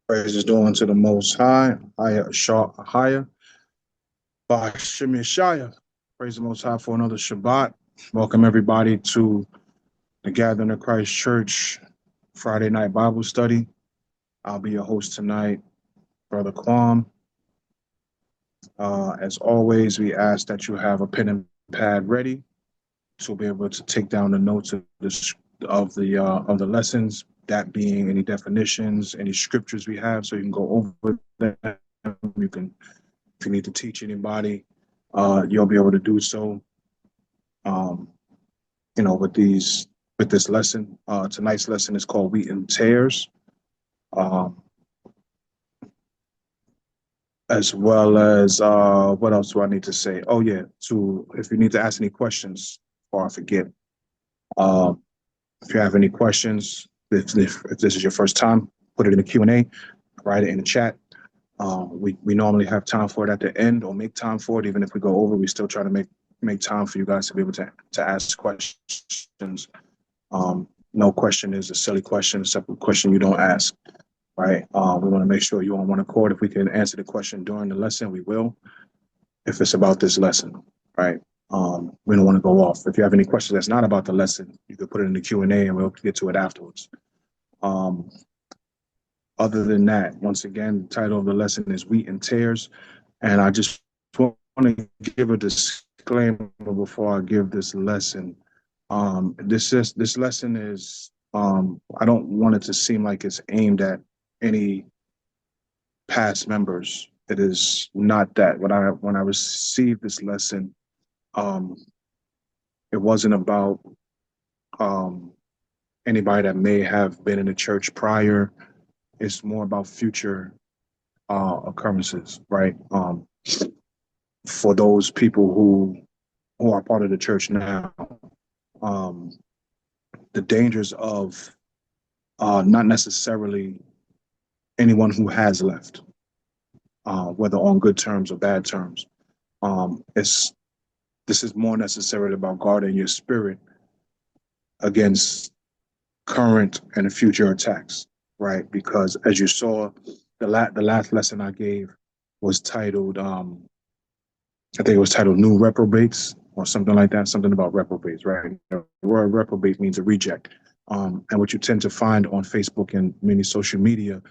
Praise is due unto the Most High, higher, higher, by Shemi Shia. Praise the Most High for another Shabbat. Welcome everybody to the Gathering of Christ Church Friday night Bible study. I'll be your host tonight, Brother Kwam. As always, we ask that you have a pen and pad ready to be able to take down the notes of the lessons. That being any definitions, any scriptures we have, so you can go over them. You can, if you need to teach anybody, you'll be able to do so. Um, with this lesson. Tonight's lesson is called Wheat and Tares. Um, as well as what else do I need to say? Oh yeah, if you need to ask any questions, or I forget, um, if you have any questions, if this is your first time, put it in the Q&A, write it in the chat. We normally have time for it at the end, or make time for it. Even if we go over, we still try to make time for you guys to be able to ask questions. No question is a silly question, except a question you don't ask, right? We want to make sure you're on one accord. If we can answer the question during the lesson, we will. If it's about this lesson, right? We don't want to go off. If you have any questions that's not about the lesson, you can put it in the Q&A and we'll get to it afterwards. Other than that, once again, the title of the lesson is Wheat and Tares. And I just want to give a disclaimer before I give this lesson. This lesson is, I don't want it to seem like it's aimed at any past members. It is not that. When I received this lesson, it wasn't about anybody that may have been in the church prior. It's more about future occurrences, right? For those people who are part of the church now, the dangers of not necessarily anyone who has left, whether on good terms or bad terms. This is more necessarily about guarding your spirit against current and future attacks, right? Because as you saw, the last lesson I gave was titled, I think it was titled New Reprobates or something like that, something about reprobates, right? The word reprobate means a reject. And what you tend to find on Facebook and many social media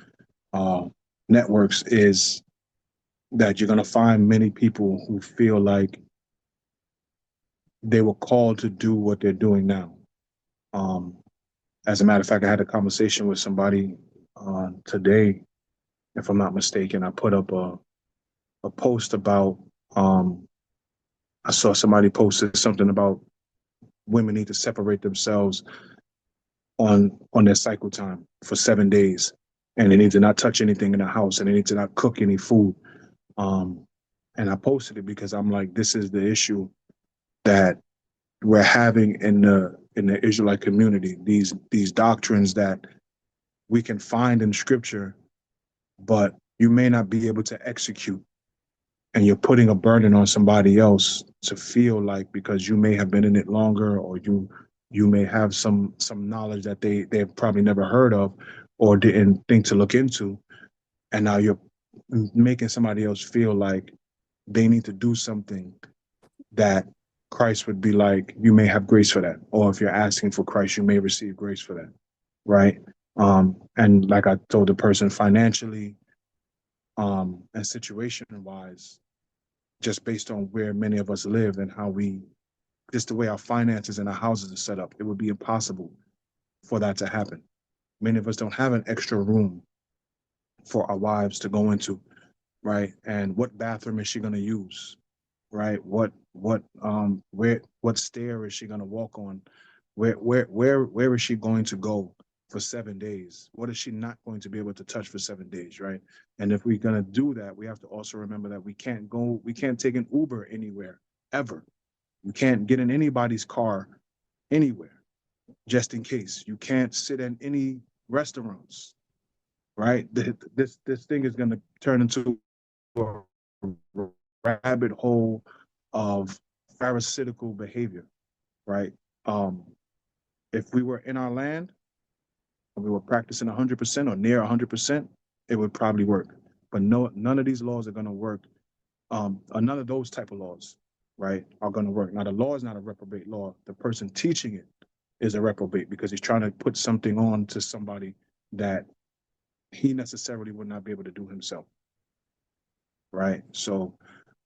networks is that you're going to find many people who feel like they were called to do what they're doing now. As a matter of fact, I had a conversation with somebody today, if I'm not mistaken. I put up a post about, I saw somebody posted something about women need to separate themselves on their cycle time for 7 days, and they need to not touch anything in the house, and they need to not cook any food. And I posted it because I'm like, this is the issue that we're having in the Israelite community. These doctrines that we can find in scripture, but you may not be able to execute. And you're putting a burden on somebody else to feel like, because you may have been in it longer, or you may have some knowledge that they've probably never heard of or didn't think to look into. And now you're making somebody else feel like they need to do something that Christ would be like, you may have grace for that. Or if you're asking for Christ, you may receive grace for that. Right. And like I told the person, financially, and situation wise, just based on where many of us live and how just the way our finances and our houses are set up, it would be impossible for that to happen. Many of us don't have an extra room for our wives to go into, right? And what bathroom is she going to use, right? What stair is she going to walk on? Where is she going to go for 7 days? What is she not going to be able to touch for 7 days, right? And if we're going to do that, we have to also remember that we can't take an Uber anywhere, ever. You can't get in anybody's car anywhere, just in case. You can't sit in any restaurants, right? This thing is going to turn into a rabbit hole of pharisaical behavior, right? If we were in our land and we were practicing 100% or near 100%, it would probably work. But no, none of these laws are going to work. None of those type of laws, right, are going to work. Now, the law is not a reprobate law. The person teaching it is a reprobate because he's trying to put something on to somebody that he necessarily would not be able to do himself, right? So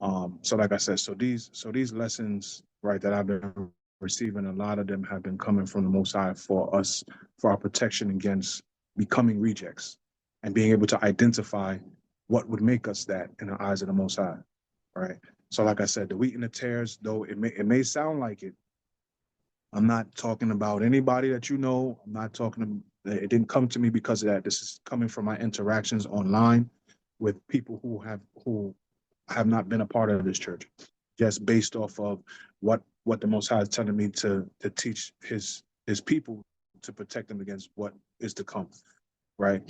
like I said, so these lessons, right, that I've been receiving, a lot of them have been coming from the Most High for us, for our protection against becoming rejects and being able to identify what would make us that in the eyes of the Most High, right? So like I said, the wheat and the tares, though it may sound like it, I'm not talking about anybody that you know. I'm not talking. It didn't come to me because of that. This is coming from my interactions online with people who have not been a part of this church, just based off of what the Most High is telling me to teach his people to protect them against what is to come, right?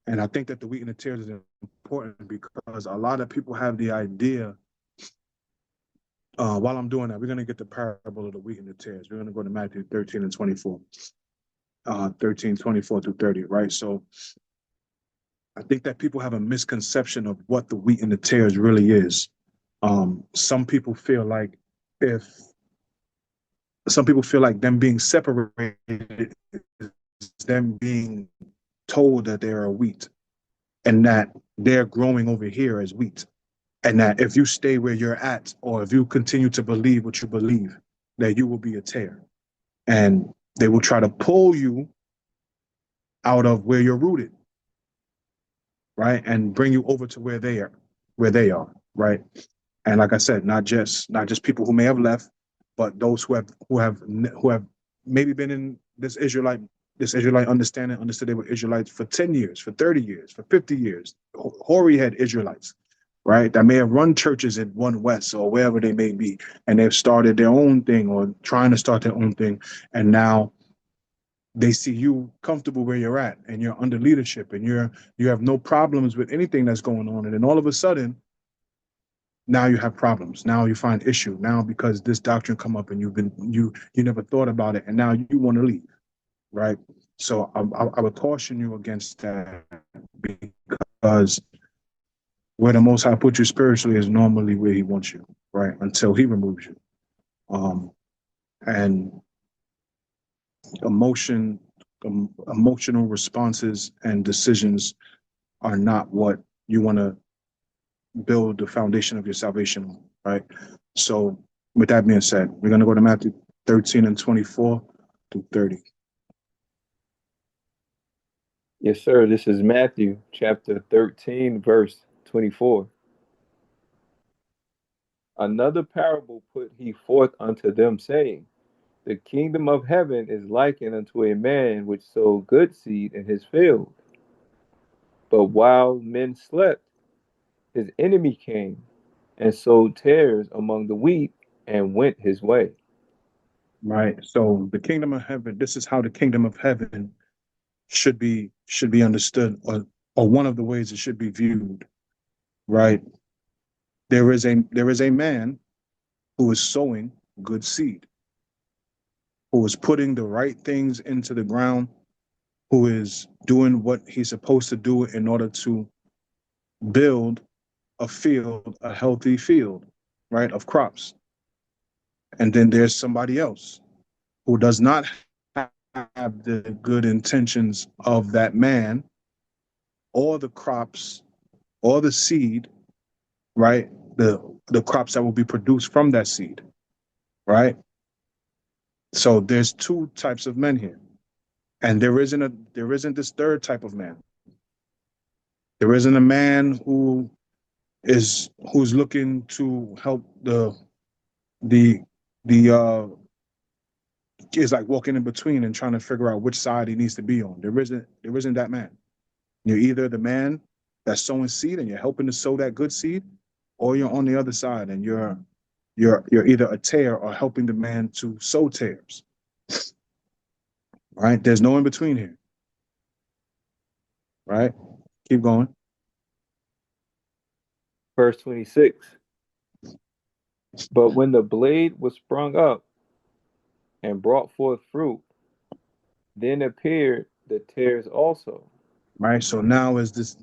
And I think that the wheat and the tares is important because a lot of people have the idea. While I'm doing that, we're going to get the parable of the wheat and the tares. We're going to go to Matthew 13 and 24, 13, 24 through 30, right? So I think that people have a misconception of what the wheat and the tares really is. Some people feel like if some people feel like them being separated is them being told that they're a wheat and that they're growing over here as wheat. And that if you stay where you're at, or if you continue to believe what you believe, that you will be a tare. And they will try to pull you out of where you're rooted, right? And bring you over to where they are, right? And like I said, not just people who may have left, but those who have maybe been in this Israelite understanding, understood they were Israelites for 10 years, for 30 years, for 50 years, hoary head Israelites, right? That may have run churches in One West or wherever they may be, and they've started their own thing or trying to start their own thing, and now they see you comfortable where you're at, and you're under leadership, and you have no problems with anything that's going on, and then all of a sudden, now you have problems. Now you find issue. Now because this doctrine come up and you never thought about it, and now you want to leave, right? So I would caution you against that because where the Most High put you spiritually is normally where He wants you, right? Until He removes you. And emotion, emotional responses and decisions are not what you want to build the foundation of your salvation on, right? So, with that being said, we're going to go to Matthew 13 and 24 through 30. Yes, sir. This is Matthew chapter 13, verse 24. Another parable put he forth unto them, saying, the kingdom of heaven is likened unto a man which sowed good seed in his field. But while men slept, his enemy came and sowed tares among the wheat and went his way. Right. So the kingdom of heaven, this is how the kingdom of heaven should be understood, or one of the ways it should be viewed, right? There is a man who is sowing good seed, who is putting the right things into the ground, who is doing what he's supposed to do in order to build a field, a healthy field, right, of crops. And then there's somebody else who does not have the good intentions of that man or the crops or the seed, right? The crops that will be produced from that seed, right? So there's two types of men here. And there isn't this third type of man. There isn't a man who's looking to help the the is like walking in between and trying to figure out which side he needs to be on. There isn't that man. You're either the man that's sowing seed and you're helping to sow that good seed, or you're on the other side and you're either a tare or helping the man to sow tares. Right? There's no in between here. Right? Keep going. Verse 26. But when the blade was sprung up and brought forth fruit, then appeared the tares also. right? So now as this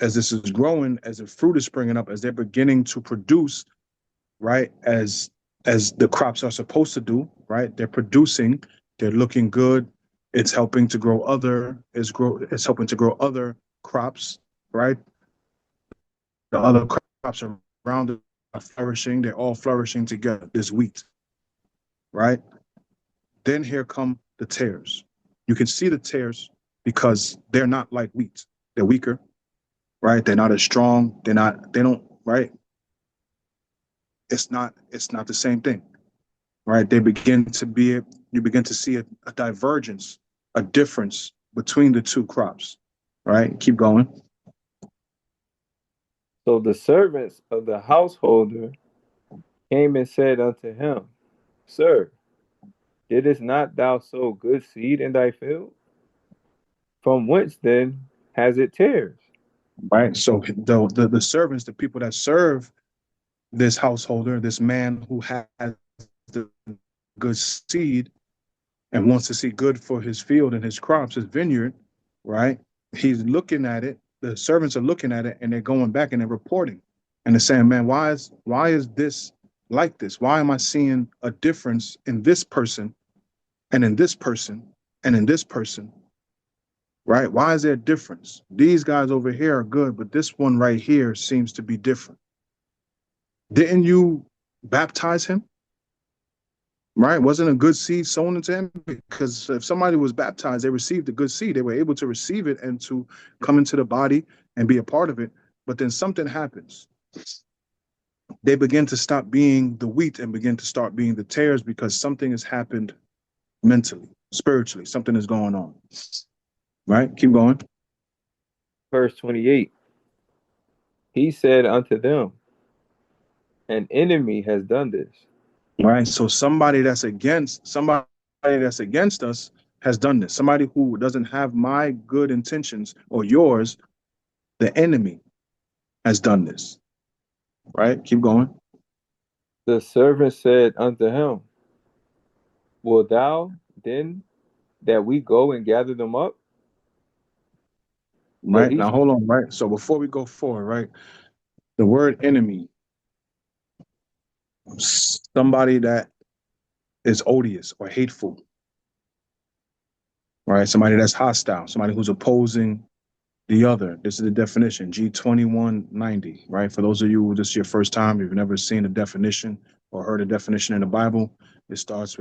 is growing, as the fruit is springing up, as they're beginning to produce, right, as the crops are supposed to do, right? They're producing, they're looking good. It's helping to grow it's helping to grow other crops, right? The other crops around it are flourishing. They're all flourishing together. This wheat, right? Then here come the tares. You can see the tares because they're not like wheat. They're weaker, right? They're not as strong. They don't, right? It's not the same thing, right? You begin to see a divergence, a difference between the two crops, right? Keep going. So the servants of the householder came and said unto him, Sir, didst not thou sow good seed in thy field? From whence then has it tares? Right. So the servants, the people that serve this householder, this man who has the good seed and wants to see good for his field and his crops, his vineyard, right? He's looking at it. The servants are looking at it and they're going back and they're reporting. And they're saying, man, why is this like this? Why am I seeing a difference in this person and in this person and in this person? Right? Why is there a difference? These guys over here are good, but this one right here seems to be different. Didn't you baptize him? Right? Wasn't a good seed sown into him? Because if somebody was baptized, they received a good seed. They were able to receive it and to come into the body and be a part of it. But then something happens. They begin to stop being the wheat and begin to start being the tares because something has happened mentally, spiritually. Something is going on. Right? Keep going. Verse 28. He said unto them, An enemy has done this. Right. So somebody that's against us has done this. Somebody who doesn't have my good intentions or yours, the enemy has done this. Right. Keep going. The servant said unto him, Wilt thou then that we go and gather them up? But Right. he Now hold on. Right. So before we go forward, right, the word enemy, somebody that is odious or hateful. Right. Somebody that's hostile, somebody who's opposing the other. This is the definition, G2190, right? For those of you who this is your first time, you've never seen a definition or heard a definition in the Bible, it starts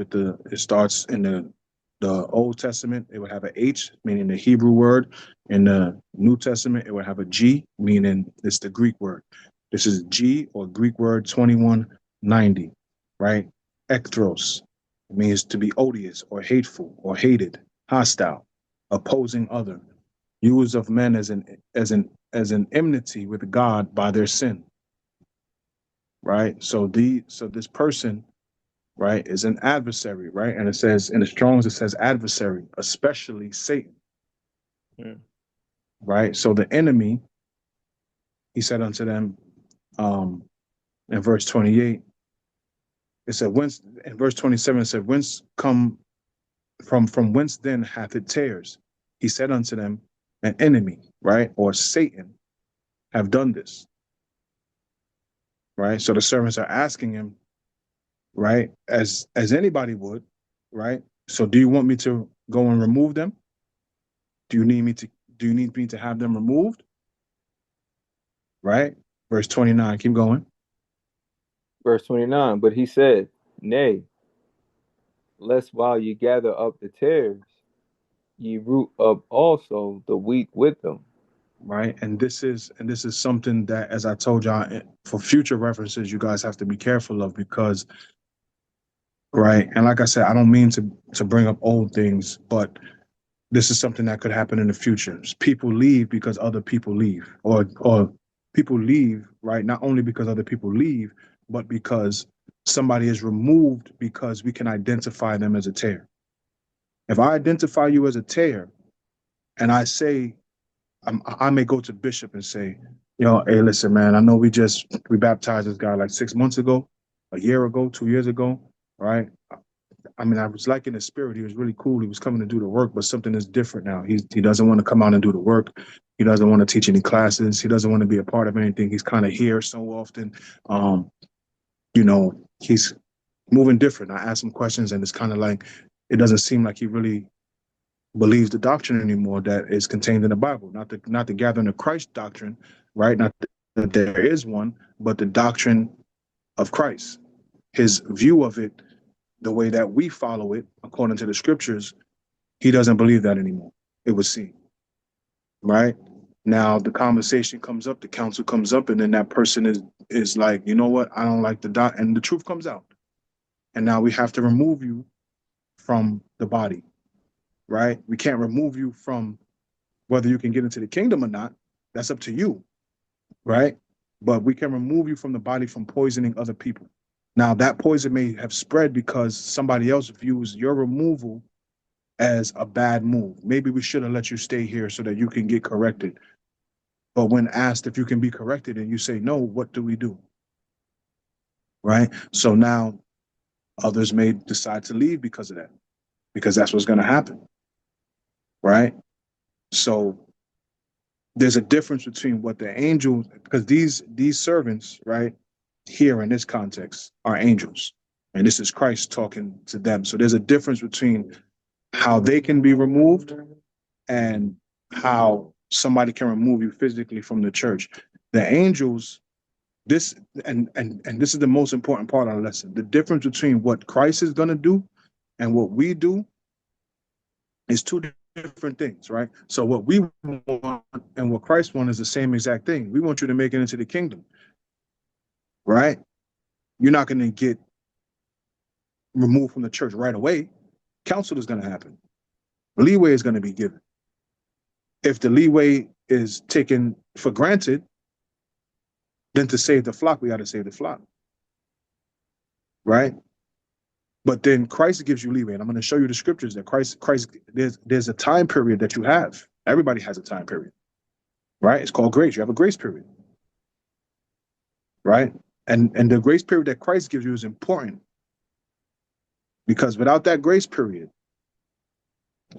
in the Old Testament, it would have a H, meaning the Hebrew word. In the New Testament, it would have a G, meaning it's the Greek word. This is G or Greek word 2190, right? Ekthros, it means to be odious or hateful or hated, hostile, opposing other, used of men as an enmity with God by their sin. Right? So this person, right, is an adversary, right? And it says in the Strong's, it says adversary, especially Satan. Hmm. Right? So the enemy, he said unto them, in verse 28, it said, whence, in verse 27, it said, whence come from whence then hath it tares? He said unto them, an enemy, right? Or Satan have done this. Right? So the servants are asking him, right, as anybody would, right? So do you want me to go and remove them? Do you need me to have them removed? Right? Verse 29, keep going. verse 29. But he said, Nay, lest while ye gather up the tares, ye root up also the wheat with them. Right? And this is something that, as I told y'all, for future references, you guys have to be careful of because, right, and like I said, I don't mean to bring up old things, but this is something that could happen in the future. People leave because other people leave, or people leave, right? Not only because other people leave, but because somebody is removed because we can identify them as a tare. If I identify you as a tare, and I say, I may go to Bishop and say, hey, listen, man, I know we baptized this guy like 6 months ago, a year ago, 2 years ago, right? I was liking his spirit. He was really cool. He was coming to do the work, but something is different now. He doesn't want to come out and do the work. He doesn't want to teach any classes. He doesn't want to be a part of anything. He's kind of here so often. You know, he's moving different. I asked him questions, and it's kind of like it doesn't seem like he really believes the doctrine anymore that is contained in the Bible, not the gathering of Christ doctrine, right? Not that there is one, but the doctrine of Christ. His view of it, the way that we follow it, according to the scriptures, he doesn't believe that anymore. It would seem, right? Now the conversation comes up, the counsel comes up, and then that person is like, you know what? I don't like the doc, and the truth comes out, and now we have to remove you from the body, right? We can't remove you from whether you can get into the kingdom or not. That's up to you, right? But we can remove you from the body from poisoning other people. Now, that poison may have spread because somebody else views your removal as a bad move. Maybe we should have let you stay here so that you can get corrected. But when asked if you can be corrected and you say no, what do we do? Right? So now others may decide to leave because of that, because that's what's going to happen. Right? So there's a difference between what the angels, because these servants, right, here in this context are angels. And this is Christ talking to them. So there's a difference between how they can be removed and how somebody can remove you physically from the church. The angels, this and this is the most important part of the lesson. The difference between what Christ is going to do and what we do is two different things, right? So what we want and what Christ wants is the same exact thing. We want you to make it into the kingdom, right? You're not going to get removed from the church right away. Counsel is going to happen. Leeway is going to be given. If the leeway is taken for granted, then to save the flock, we got to save the flock, right? But then Christ gives you leeway, and I'm going to show you the scriptures that Christ, there's a time period that you have. Everybody has a time period, right? It's called grace. You have a grace period, right? And the grace period that Christ gives you is important because without that grace period,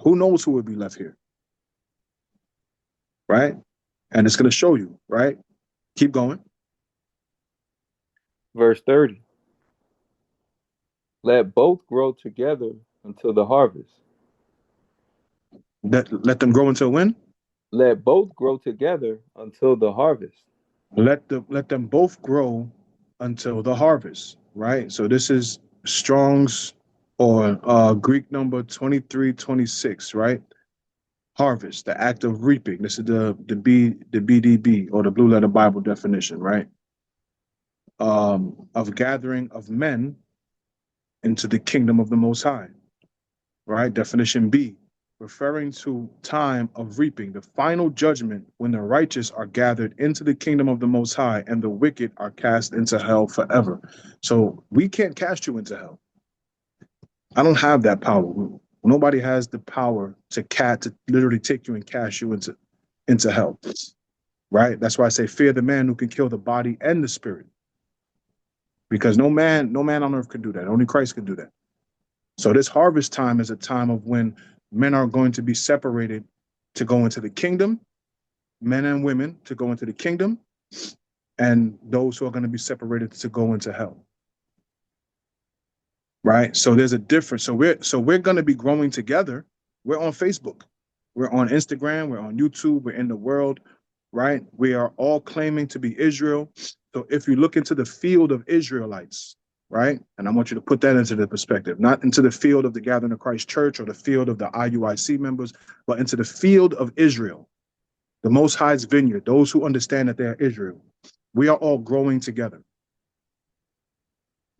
who knows who would be left here, right? And it's going to show you, right? Keep going. Verse 30. Let both grow together until the harvest. Let them grow until when? Let both grow together until the harvest. Let them both grow until the harvest, right? So this is Strong's or Greek number 2326, right? Harvest, the act of reaping. This is the BDB or the Blue Letter Bible definition, right? Of gathering of men into the kingdom of the Most High, right? Definition B, referring to time of reaping, the final judgment when the righteous are gathered into the kingdom of the Most High and the wicked are cast into hell forever. So we can't cast you into hell. I don't have that power. Nobody has the power to literally take you and cast you into hell, right? That's why I say fear the man who can kill the body and the spirit, because no man on earth can do that. Only Christ can do that. So this harvest time is a time of when men are going to be separated to go into the kingdom, men and women to go into the kingdom, and those who are going to be separated to go into hell. Right? So there's a difference. So we're going to be growing together. We're on Facebook. We're on Instagram. We're on YouTube. We're in the world, right? We are all claiming to be Israel. So if you look into the field of Israelites, right? And I want you to put that into the perspective, not into the field of the Gathering of Christ Church or the field of the IUIC members, but into the field of Israel, the Most High's vineyard, those who understand that they're Israel. We are all growing together.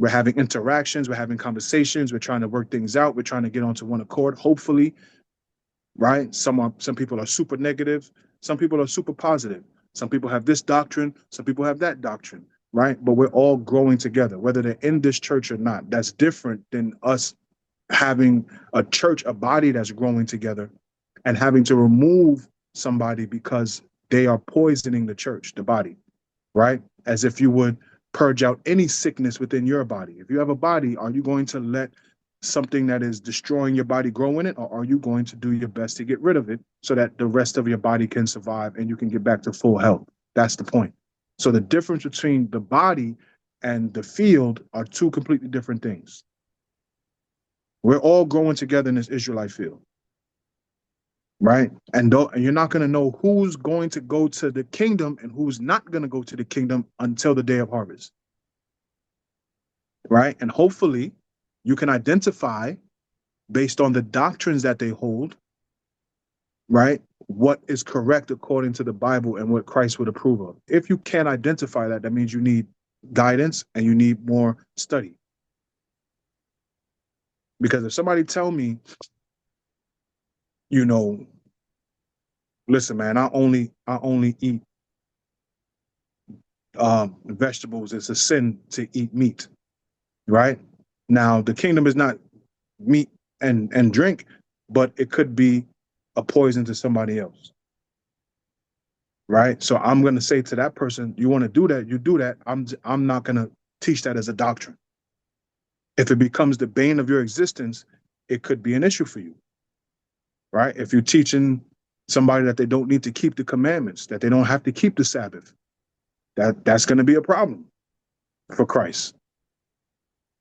We're having interactions, we're having conversations, we're trying to work things out, we're trying to get onto one accord, hopefully, right? Some people are super negative, some people are super positive. Some people have this doctrine, some people have that doctrine, right? But we're all growing together, whether they're in this church or not. That's different than us having a church, a body that's growing together and having to remove somebody because they are poisoning the church, the body, right? As if you would purge out any sickness within your body. If you have a body, are you going to let something that is destroying your body grow in it, or are you going to do your best to get rid of it so that the rest of your body can survive and you can get back to full health? That's the point. So the difference between the body and the field are two completely different things. We're all growing together in this Israelite field, right? And you're not going to know who's going to go to the kingdom and who's not going to go to the kingdom until the day of harvest, right? And hopefully you can identify based on the doctrines that they hold, right, what is correct according to the Bible and what Christ would approve of. If you can't identify that, that means you need guidance and you need more study. Because if somebody tell me, you know, listen, man, I only eat vegetables. It's a sin to eat meat, right? Now, the kingdom is not meat and drink, but it could be a poison to somebody else, right? So I'm going to say to that person, you want to do that, you do that. I'm not going to teach that as a doctrine. If it becomes the bane of your existence, it could be an issue for you, right? If you're teaching somebody that they don't need to keep the commandments, that they don't have to keep the Sabbath, that's going to be a problem for Christ.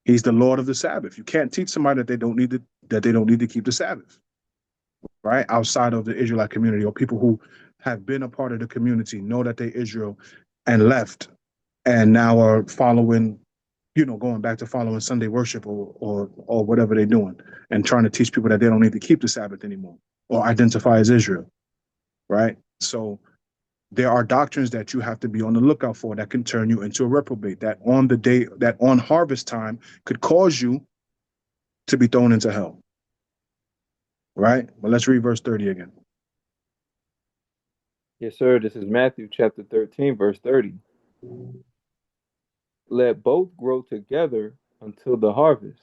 He's the Lord of the Sabbath. You can't teach somebody that they don't need to keep the Sabbath, right? Outside of the Israelite community, or people who have been a part of the community, know that they're Israel and left and now are following, going back to following Sunday worship or whatever they're doing, and trying to teach people that they don't need to keep the Sabbath anymore or identify as Israel, right? So there are doctrines that you have to be on the lookout for that can turn you into a reprobate, that on harvest time could cause you to be thrown into hell, right? But let's read verse 30 again. Yes, sir. This is Matthew chapter 13, verse 30. Let both grow together until the harvest.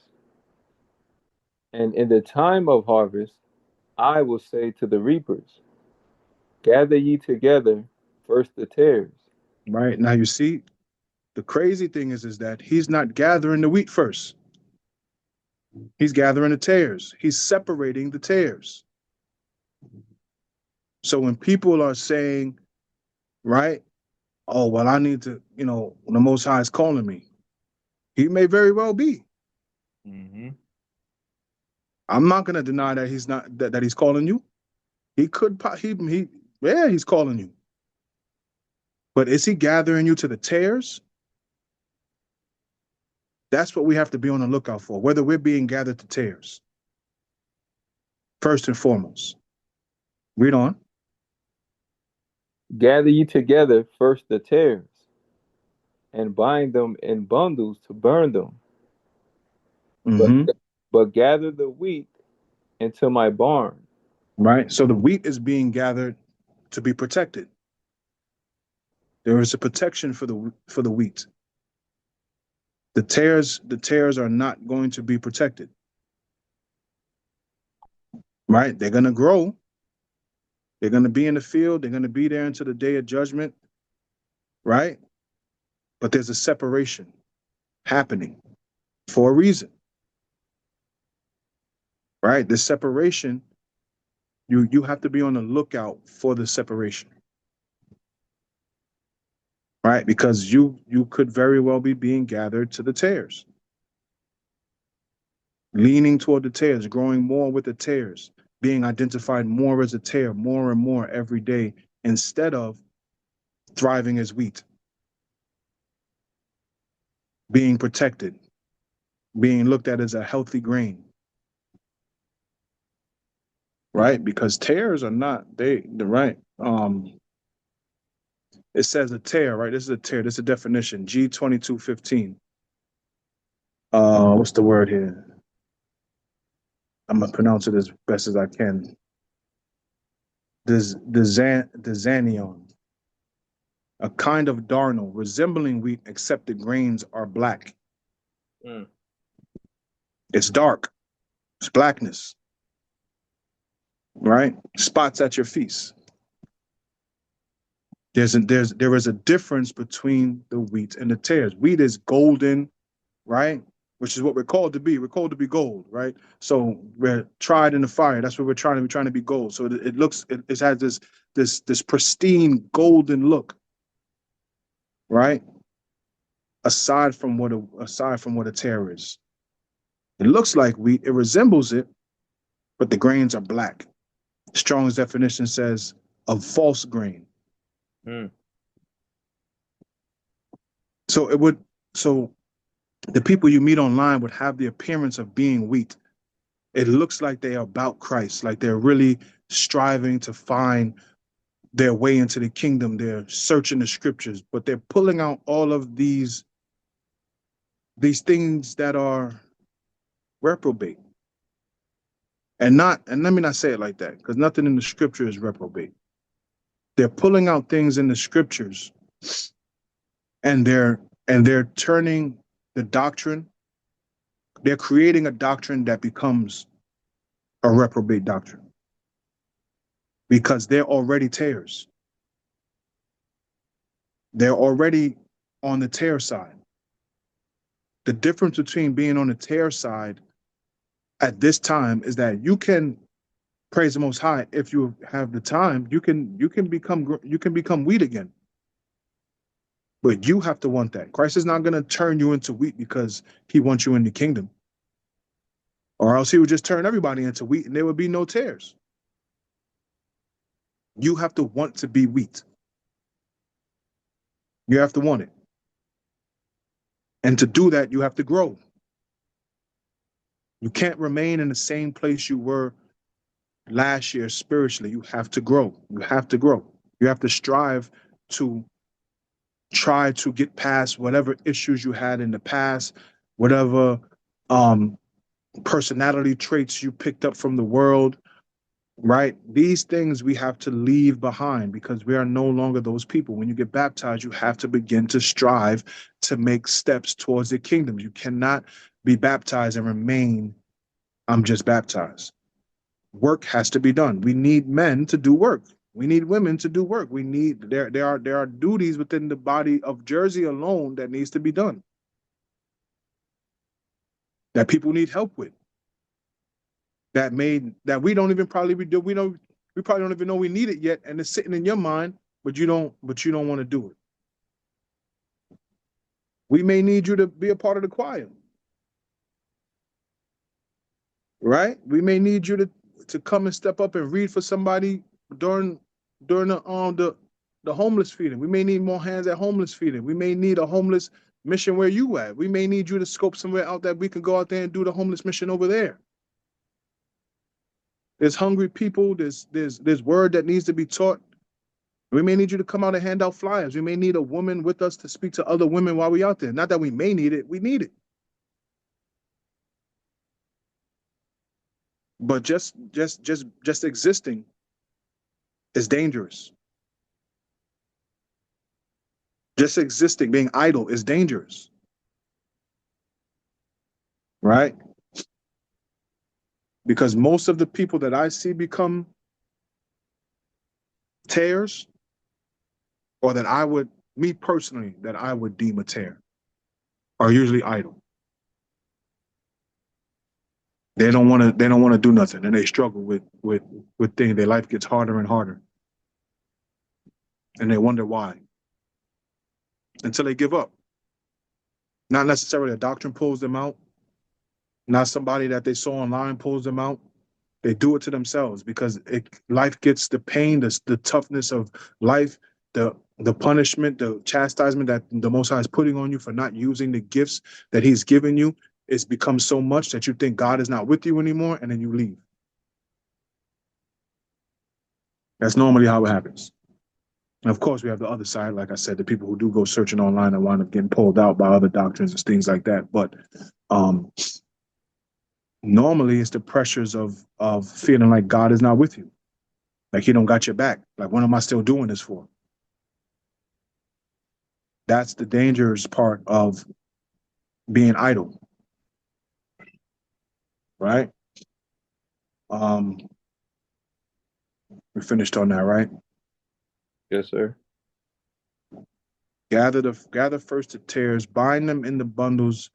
And in the time of harvest, I will say to the reapers, gather ye together first the tares. Right now, you see, the crazy thing is that he's not gathering the wheat first. He's gathering the tares. He's separating the tares. So when people are saying, right, oh, well, I need to, the Most High is calling me. He may very well be. Mm-hmm. I'm not going to deny that he's not that he's calling you. He could, he's calling you. But is he gathering you to the tares? That's what we have to be on the lookout for, whether we're being gathered to tares. First and foremost. Read on. Gather ye together first the tares, and bind them in bundles to burn them. But, Mm-hmm. but gather the wheat into my barn. Right. So the wheat is being gathered to be protected. There is a protection for the wheat. The tares are not going to be protected. Right? They're going to grow. They're going to be in the field. They're going to be there until the day of judgment. Right? But there's a separation happening for a reason. Right? The separation, you have to be on the lookout for the separation. Right? Because you could very well be being gathered to the tares. Leaning toward the tares, growing more with the tares, being identified more as a tare, more and more every day, instead of thriving as wheat, being protected, being looked at as a healthy grain, right? Because tares are not, they're right. It says a tare, right? This is a tare. This is a definition, G2215. What's the word here? I'm gonna pronounce it as best as I can. Dizanion, a kind of darnel resembling wheat, except the grains are black. Mm. It's dark. It's blackness. Right? Spots at your feast. There is a difference between the wheat and the tares. Wheat is golden, right? which is what we're called to be. We're called to be gold, right? So we're tried in the fire. That's what we're trying to be. Trying to be gold. So it looks, it has this pristine golden look, right? Aside from what a tare is, it looks like wheat. It resembles it, but the grains are black. Strong's definition says of false grain. Mm. So it would. So the people you meet online would have the appearance of being wheat. It looks like they are about Christ, like they're really striving to find their way into the kingdom. They're searching the scriptures, but they're pulling out all of these things that are reprobate. And let me not say it like that, because nothing in the scripture is reprobate. They're pulling out things in the scriptures, and they're turning the doctrine. They're creating a doctrine that becomes a reprobate doctrine because they're already tares. They're already on the tare side. The difference between being on the tare side at this time is that you can praise the Most High if you have the time. You can become wheat again, but you have to want that. Christ is not going to turn you into wheat because He wants you in the kingdom, or else He would just turn everybody into wheat and there would be no tares. You have to want to be wheat. You have to want it, and to do that, you have to grow. You can't remain in the same place you were last year spiritually. You have to grow. You have to grow. You have to strive to try to get past whatever issues you had in the past, whatever um, personality traits you picked up from the world, right? These things we have to leave behind because we are no longer those people. When you get baptized, you have to begin to strive to make steps towards the kingdom. You cannot be baptized and remain, I'm just baptized. Work has to be done. We need men to do work. We need women to do work. We need there are duties within the body of Jersey alone that needs to be done. That people need help with. That we don't even probably we do. We probably don't even know we need it yet, and it's sitting in your mind, but you don't want to do it. We may need you to be a part of the choir. Right? We may need you to come and step up and read for somebody during the homeless feeding. We may need more hands at homeless feeding. We may need a homeless mission where you at. We may need you to scope somewhere out that we can go out there and do the homeless mission over there. There's hungry people. There's word that needs to be taught. We may need you to come out and hand out flyers. We may need a woman with us to speak to other women while we're out there. Not that we may need it, we need it. But just existing is dangerous. Just existing, being idle is dangerous. Right? Because most of the people that I see become tares, or that me personally, that I would deem a tare, are usually idle. They don't want to do nothing, and they struggle with things. Their life gets harder and harder, and they wonder why until they give up. Not necessarily a doctrine pulls them out, not somebody that they saw online pulls them out. They do it to themselves because life gets the pain, the toughness of life, the punishment, the chastisement that the Most High is putting on you for not using the gifts that He's given you. It's become so much that you think God is not with you anymore, and then you leave. That's normally how it happens. And of course, we have the other side, like I said, the people who do go searching online and wind up getting pulled out by other doctrines and things like that. But normally, it's the pressures of feeling like God is not with you, like He don't got your back. Like, what am I still doing this for? That's the dangerous part of being idle, right? We finished on that, right? Yes, sir. Gather first the tares, bind them in the bundles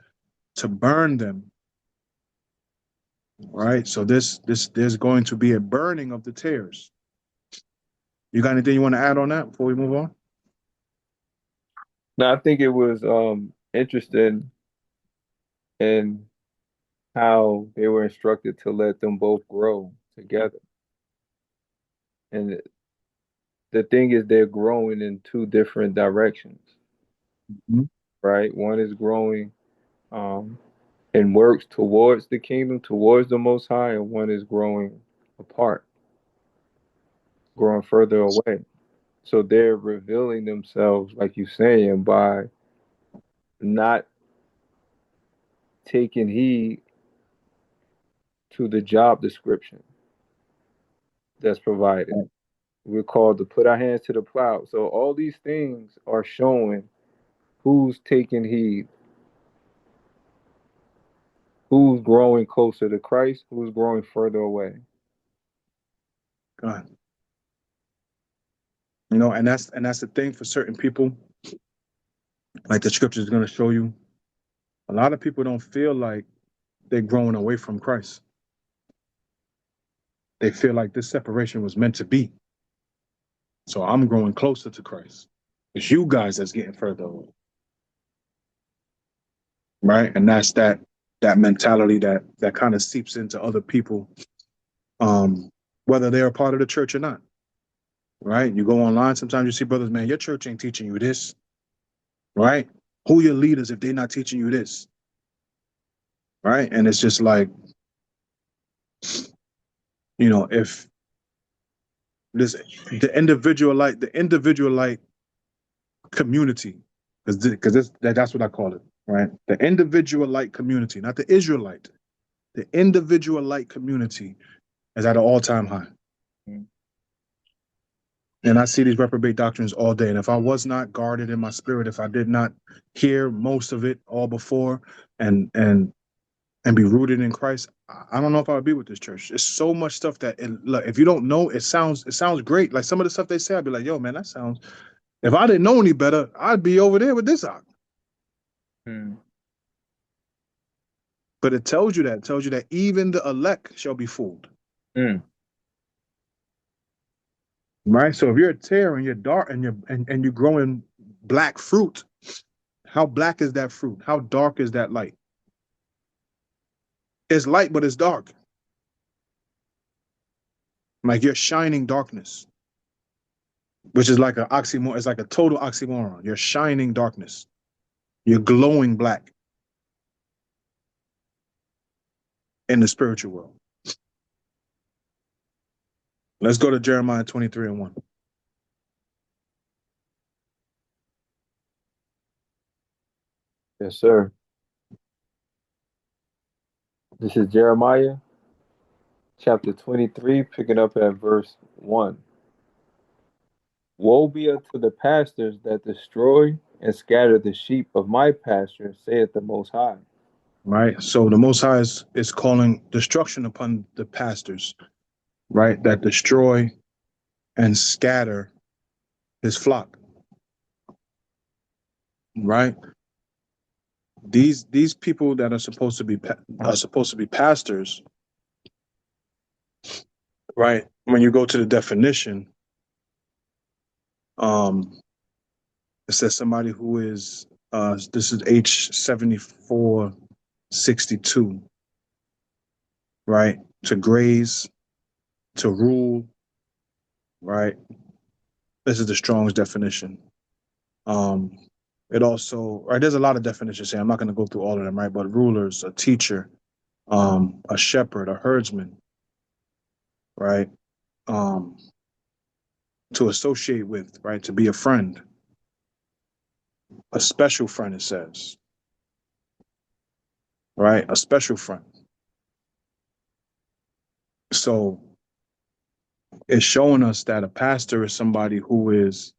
to burn them. Right. So there's going to be a burning of the tares. You got anything you want to add on that before we move on? Now, I think it was interesting in how they were instructed to let them both grow together. And the thing is, they're growing in two different directions, Mhm. right? One is growing um, and works towards the kingdom, towards the Most High, and one is growing apart, growing further away. So they're revealing themselves, like you're saying, by not taking heed to the job description that's provided. We're called to put our hands to the plow. So all these things are showing who's taking heed, who's growing closer to Christ, who's growing further away. Go ahead. You know, and that's the thing for certain people, like the scripture is going to show you. A lot of people don't feel like they're growing away from Christ. They feel like this separation was meant to be. So I'm growing closer to Christ. It's you guys that's getting further away. Right. And that's that mentality that kind of seeps into other people, um, whether they're a part of the church or not. Right. You go online, sometimes you see brothers, man, your church ain't teaching you this. Right. Who are your leaders if they're not teaching you this? Right. And it's just like, if this the individualite community, because that's what I call it, right? The individualite community, not the Israelite, the individualite community is at an all-time high. And I see these reprobate doctrines all day. And if I was not guarded in my spirit, if I did not hear most of it all before and be rooted in Christ, I don't know if I would be with this church. There's so much stuff that, look, if you don't know, it sounds great. Like some of the stuff they say, I'd be like, yo, man, that sounds. If I didn't know any better, I'd be over there with this out. Hmm. But it tells you that even the elect shall be fooled. Hmm. Right. So if you're a tare and you're dark and you're growing black fruit, how black is that fruit? How dark is that light? It's light, but it's dark. Like you're shining darkness, which is like an oxymoron. It's like a total oxymoron. You're shining darkness. You're glowing black in the spiritual world. Let's go to Jeremiah 23:1. Yes, sir. This is Jeremiah chapter 23, picking up at verse 1. Woe be unto the pastors that destroy and scatter the sheep of my pasture, saith the Most High. Right. So the Most High is calling destruction upon the pastors, right? That destroy and scatter his flock. Right. These people that are supposed to be pastors, right? When you go to the definition, um, it says somebody who is this is H7462, right? To graze, to rule, right? This is the Strong's definition. Um, it also, right, there's a lot of definitions here. I'm not going to go through all of them, right? But rulers, a teacher, a shepherd, a herdsman, right? Um, to associate with, right? To be a friend, a special friend, it says, right? A special friend. So it's showing us that a pastor is somebody who is,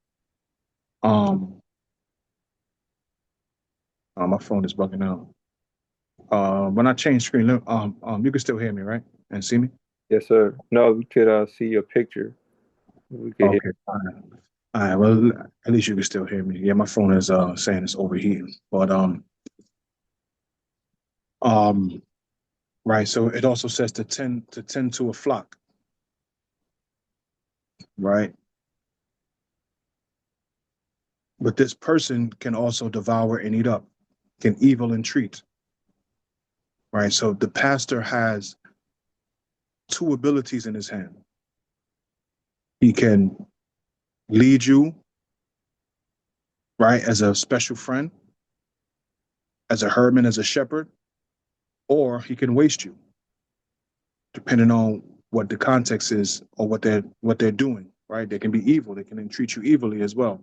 um, my phone is bugging out. When I change screen, you can still hear me, right? And see me? Yes, sir. No, we could see your picture. We could hear. Okay. All right. Well, at least you can still hear me. Yeah, my phone is saying it's overheating. But Um, right. So it also says to tend to a flock, right? But this person can also devour and eat up, can evil entreat, right? So the pastor has two abilities in his hand. He can lead you, right, as a special friend, as a herdman, as a shepherd, or he can waste you, depending on what the context is or what they're doing, right? They can be evil. They can entreat you evilly as well,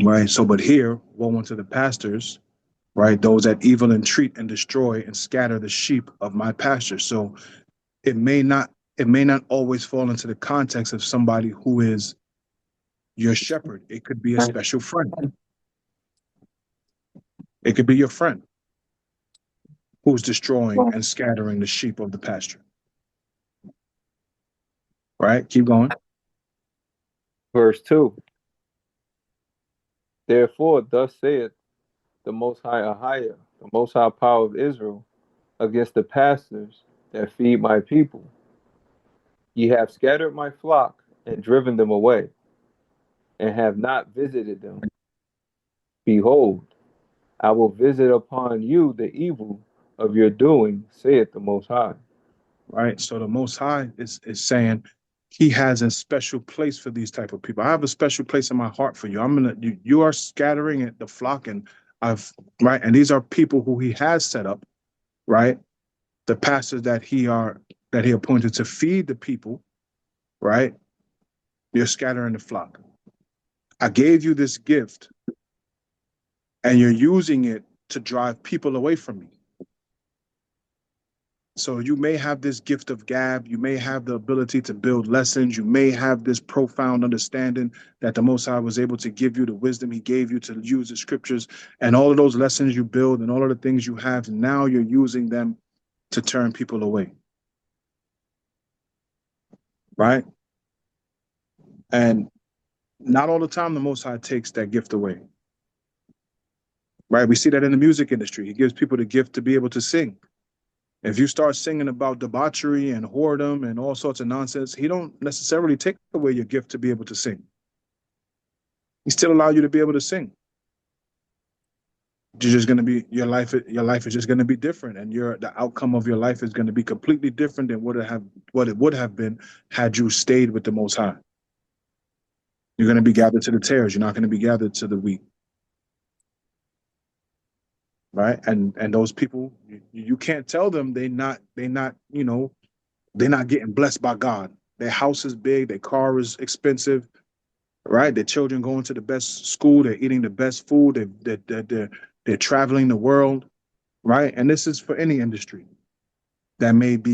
right? So, but here, woe unto the pastors, right? Those that evil entreat and destroy and scatter the sheep of my pasture. So it may not it may not always fall into the context of somebody who is your shepherd. It could be a special friend. It could be your friend who's destroying and scattering the sheep of the pasture. Right? Keep going. Verse 2. Therefore, thus saith the Most High Ahiah, the Most High power of Israel, against the pastors that feed my people. Ye have scattered my flock and driven them away, and have not visited them. Behold, I will visit upon you the evil of your doing, saith the Most High. Right? So the Most High is saying he has a special place for these type of people. I have a special place in my heart for you. You are scattering it, the flock, and I've right, and these are people who he has set up, right? The pastors that he appointed to feed the people, right? You're scattering the flock. I gave you this gift, and you're using it to drive people away from me. So you may have this gift of gab, you may have the ability to build lessons, you may have this profound understanding that the Most High was able to give you, the wisdom he gave you to use the scriptures, and all of those lessons you build and all of the things you have, now you're using them to turn people away. Right? And not all the time the Most High takes that gift away. Right? We see that in the music industry. He gives people the gift to be able to sing. If you start singing about debauchery and whoredom and all sorts of nonsense, he don't necessarily take away your gift to be able to sing. He still allow you to be able to sing. You're just going to be your life is just going to be different, and the outcome of your life is going to be completely different than what it would have been had you stayed with the Most High. You're going to be gathered to the tares. You're not going to be gathered to the wheat. Right? And those people, you can't tell them they're not getting blessed by God. Their house is big, their car is expensive, right? Their children going to the best school, they're eating the best food, they're traveling the world, right? And this is for any industry that may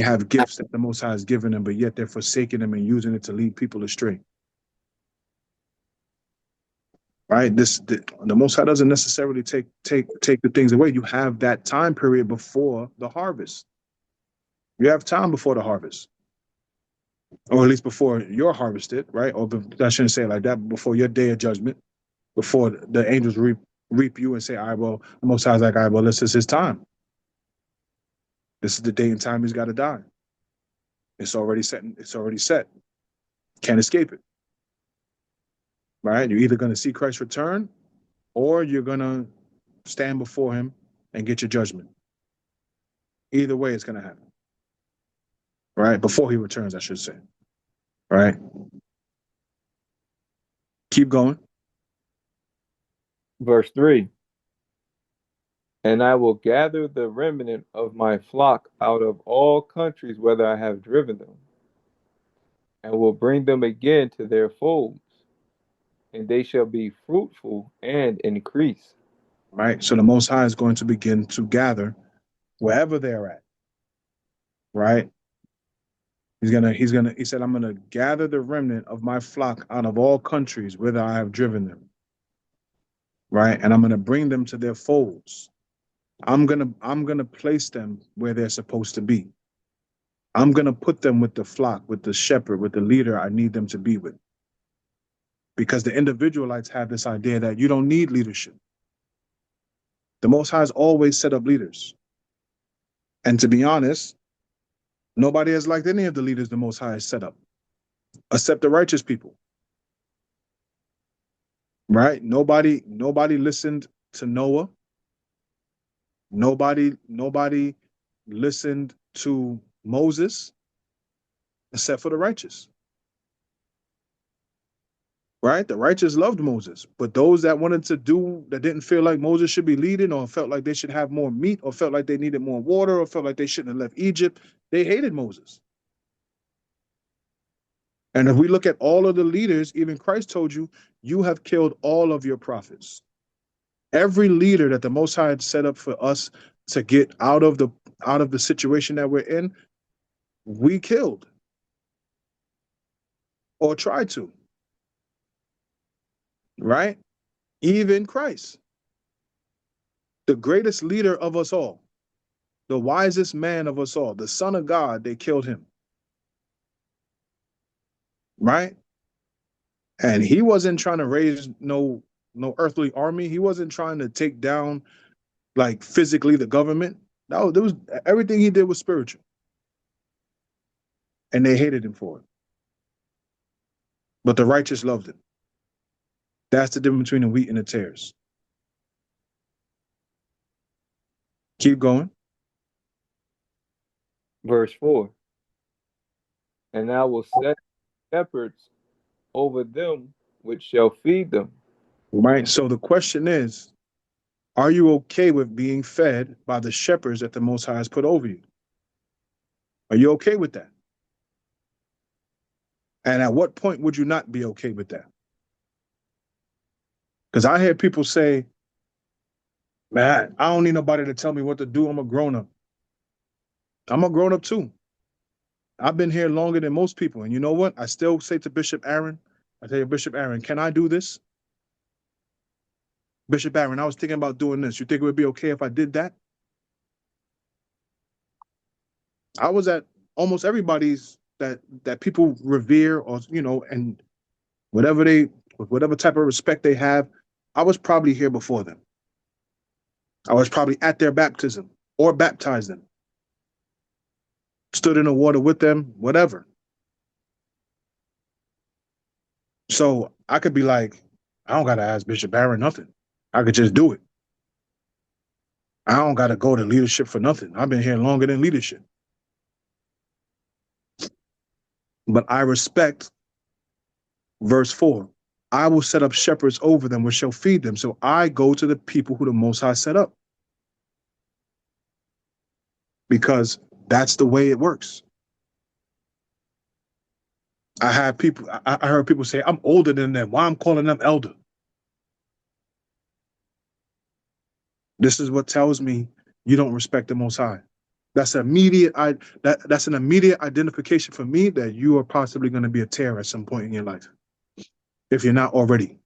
have gifts that the Most High has given them, but yet they're forsaking them and using it to lead people astray. Right? The Most High doesn't necessarily take the things away. You have that time period before the harvest. You have time before the harvest, or at least before you're harvested, right? Or I shouldn't say it like that, but before your day of judgment, before the angels reap you and say, all right, well, the Most High is like, all right, well, this is his time. This is the day and time he's got to die. It's already set. It's already set. Can't escape it. Right? You're either going to see Christ return, or you're going to stand before him and get your judgment. Either way, it's going to happen. Right? Before he returns, I should say. Right? Keep going. Verse 3. And I will gather the remnant of my flock out of all countries whither I have driven them, and will bring them again to their folds, and they shall be fruitful and increase. Right? So the Most High is going to begin to gather wherever they're at. Right? He said, I'm gonna gather the remnant of my flock out of all countries whither I have driven them. Right? And I'm gonna bring them to their folds. I'm gonna place them where they're supposed to be. I'm gonna put them with the flock, with the shepherd, with the leader I need them to be with. Because the individualites have this idea that you don't need leadership. The Most High has always set up leaders. And to be honest, nobody has liked any of the leaders the Most High has set up, except the righteous people. Right? Nobody listened to Noah. Nobody listened to Moses except for the righteous. Right? The righteous loved Moses, but those that wanted to do that didn't feel like Moses should be leading, or felt like they should have more meat, or felt like they needed more water, or felt like they shouldn't have left Egypt, they hated Moses. And if we look at all of the leaders, even Christ told you, you have killed all of your prophets. Every leader that the Most High had set up for us to get out of the situation that we're in, we killed or tried to. Right? Even Christ, the greatest leader of us all, the wisest man of us all, the Son of God, they killed him. Right? And he wasn't trying to raise no earthly army. He wasn't trying to take down like physically the government. No, there was everything he did was spiritual. And they hated him for it. But the righteous loved him. That's the difference between the wheat and the tares. Keep going. Verse 4. And I will set shepherds over them which shall feed them. Right. So the question is, are you okay with being fed by the shepherds that the Most High has put over you? Are you okay with that? And at what point would you not be okay with that? Because I hear people say, man, I don't need nobody to tell me what to do. I'm a grown up. I'm a grown up too. I've been here longer than most people. And you know what? I still say to Bishop Aaron, I tell you, Bishop Aaron, can I do this? Bishop Aaron, I was thinking about doing this. You think it would be okay if I did that? I was at almost everybody's that people revere, or and whatever whatever type of respect they have, I was probably here before them. I was probably at their baptism or baptized them, stood in the water with them, whatever. So I could be like, I don't gotta ask Bishop Aaron nothing. I could just do it. I don't gotta go to leadership for nothing. I've been here longer than leadership. But I respect verse 4. I will set up shepherds over them, which shall feed them. So I go to the people who the Most High set up. Because that's the way it works. I heard people say, I'm older than them. Why I'm calling them elder? This is what tells me you don't respect the Most High. That's that's an immediate identification for me that you are possibly going to be a tare at some point in your life, if you're not already.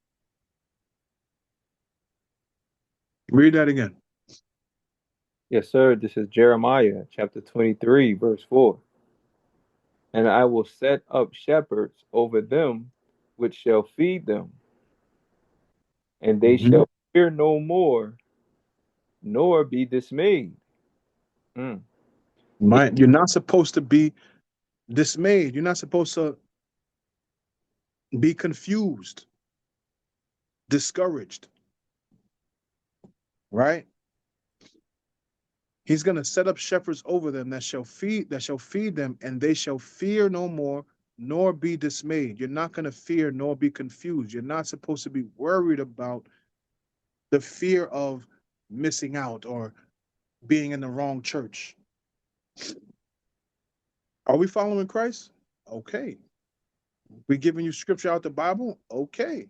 Read that again. Yes, sir. This is Jeremiah chapter 23, verse 4. And I will set up shepherds over them which shall feed them, and they Mm-hmm. shall fear no more, nor be dismayed. Mm. Right? You're not supposed to be dismayed. You're not supposed to be confused, discouraged. Right? He's going to set up shepherds over them that shall feed them, and they shall fear no more, nor be dismayed. You're not going to fear nor be confused. You're not supposed to be worried about the fear of missing out or being in the wrong church. Are we following Christ? Okay. We giving you scripture out the Bible? Okay.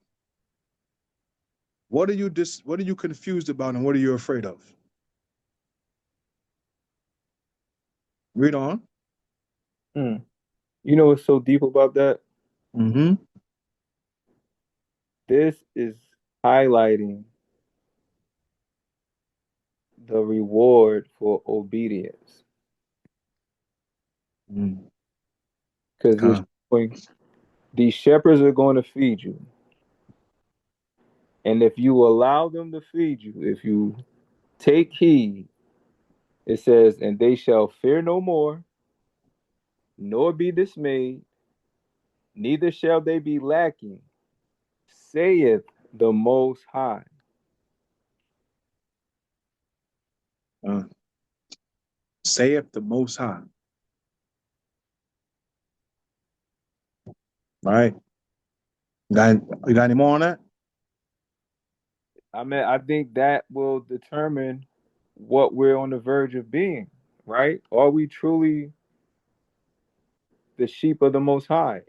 What are you confused about, and what are you afraid of? Read on. Mm. You know what's so deep about that? Mm-hmm. This is highlighting the reward for obedience. Mm. Because it's showing these shepherds are going to feed you. And if you allow them to feed you, if you Take heed, it says, and they shall fear no more, nor be dismayed, neither shall they be lacking, saith the Most High. Saith the Most High. Right? You got any more on that? I mean, I think that will determine what we're on the verge of being, right? Are we truly the sheep of the Most High?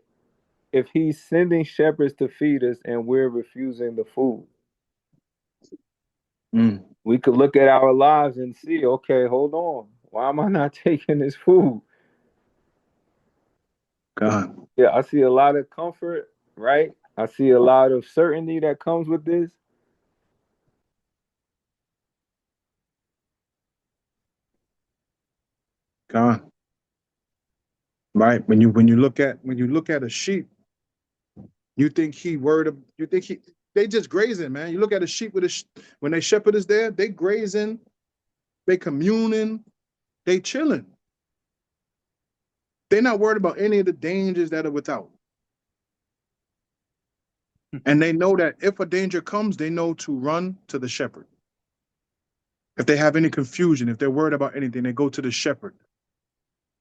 If He's sending shepherds to feed us and we're refusing the food, we could look at our lives and see, okay, hold on. Why am I not taking this food? God. Yeah, I see a lot of comfort, right? I see a lot of certainty that comes with this. God. Right? When you look at a sheep, you think they just grazing, man. You look at a sheep when they shepherd is there, they grazing, they communing, they chilling. They're not worried about any of the dangers that are without. And they know that if a danger comes, they know to run to the shepherd. If they have any confusion, if they're worried about anything, they go to the shepherd.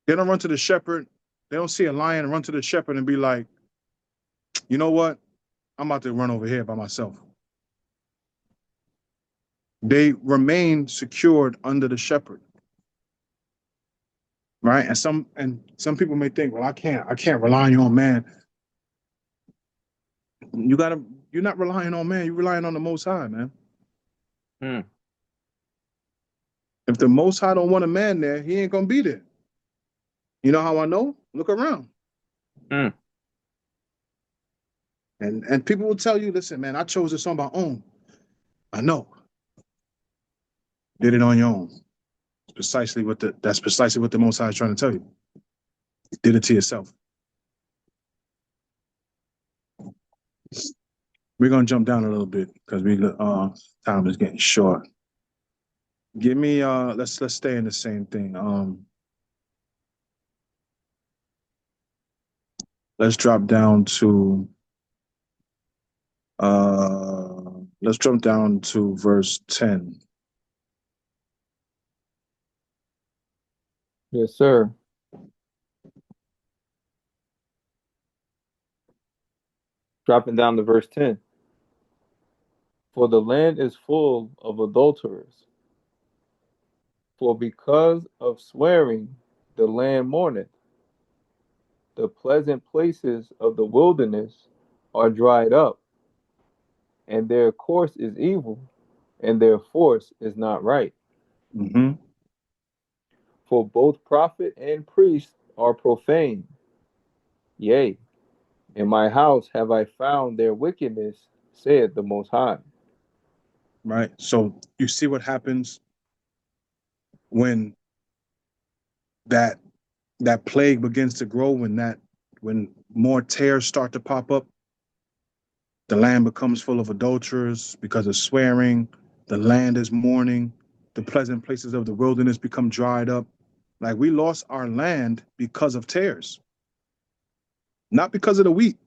They don't run to the shepherd. They don't see a lion and run to the shepherd and be like, you know what? I'm about to run over here by myself. They remain secured under the shepherd. Right? And some people may think, well, I can't rely on your man. You're not relying on man, you're relying on the Most High, man. If the Most High don't want a man there, he ain't gonna be there. You know how I know? Look around. And people will tell you, listen, man, I chose this on my own. I know. Did it on your own. That's precisely what the Most High is trying to tell you. You did it to yourself. We're gonna jump down a little bit because time is getting short. Give me let's stay in the same thing. Let's drop down to verse 10. Yes, sir. Dropping down to verse 10. For the land is full of adulterers. For because of swearing, the land mourneth. The pleasant places of the wilderness are dried up, and their course is evil, and their force is not right. Mm-hmm. For both prophet and priest are profane. Yea, in my house have I found their wickedness, saith the Most High. Right. So you see what happens when that plague begins to grow, when more tares start to pop up, the land becomes full of adulterers because of swearing, the land is mourning, the pleasant places of the wilderness become dried up. Like we lost our land because of tares, not because of the wheat.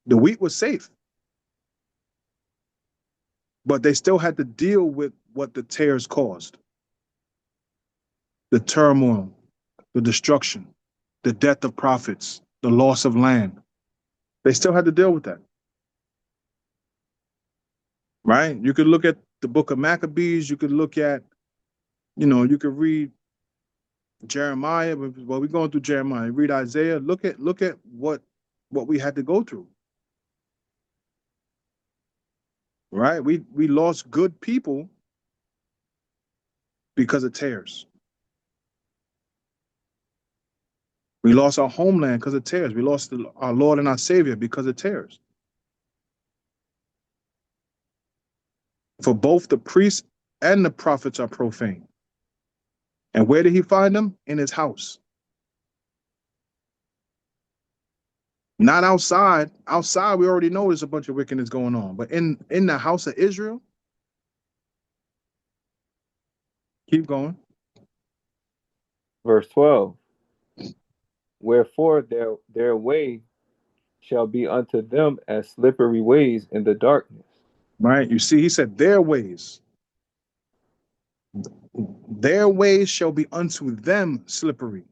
The wheat was safe, but they still had to deal with what the tares caused: the turmoil, the destruction, the death of prophets, the loss of land. They still had to deal with that. Right? You could look at the book of Maccabees, you could look at, you could read Jeremiah. Well, we're going through Jeremiah. Read Isaiah. Look at what we had to go through. Right? We lost good people because of tares. We lost our homeland because of tares. We lost our Lord and our Savior because of tares. For both the priests and the prophets are profane. And where did he find them? In his house. Not outside. Outside, we already know there's a bunch of wickedness going on. But in the house of Israel, Keep going. Verse 12. Wherefore their way shall be unto them as slippery ways in the darkness. Right? You see, he said, their ways. Their ways shall be unto them slippery.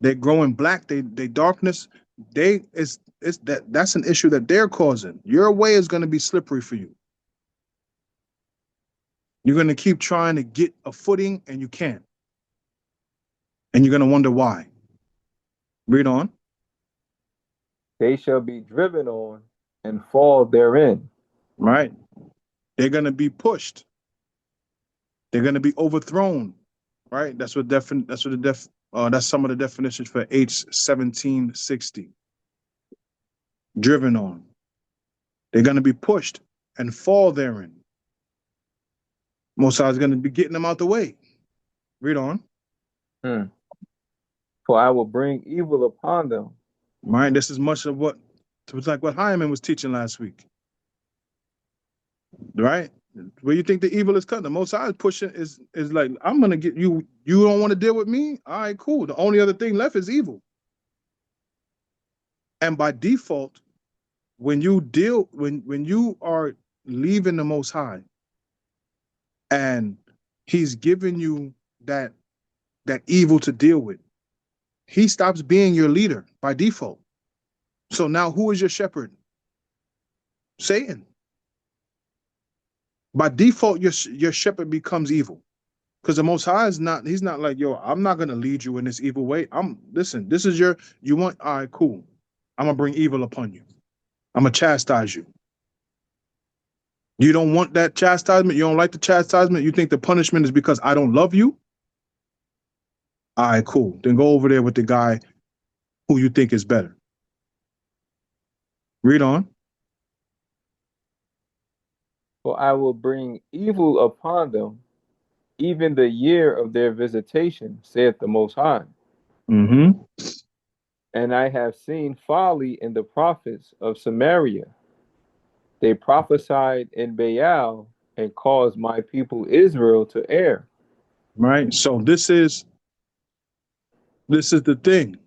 They're growing black, they darkness, that's an issue that they're causing. Your way is going to be slippery for you. You're going to keep trying to get a footing and you can't. And you're going to wonder why. Read on. They shall be driven on and fall therein. Right? They're going to be pushed. They're going to be overthrown. Right? That's some of the definitions for H1760. Driven on. They're going to be pushed and fall therein. Most High is going to be getting them out the way. Read on. For I will bring evil upon them. Right? This is much of what it was like what Hyman was teaching last week. Right? Where you think the evil is coming? The Most High is pushing is like, I'm gonna get you. You don't want to deal with me? All right, cool. The only other thing left is evil. And by default, when you are leaving the Most High, and He's giving you that evil to deal with, He stops being your leader by default. So now who is your shepherd? Satan. By default, your shepherd becomes evil. Because the Most High he's not like, yo, I'm not going to lead you in this evil way. Listen, this is you want, all right, cool. I'm going to bring evil upon you. I'm going to chastise you. You don't want that chastisement? You don't like the chastisement? You think the punishment is because I don't love you? All right, cool. Then go over there with the guy who you think is better. Read on. For I will bring evil upon them, even the year of their visitation, saith the Most High. Mm-hmm. And I have seen folly in the prophets of Samaria. They prophesied in Baal and caused my people Israel to err. Right. So this is the thing.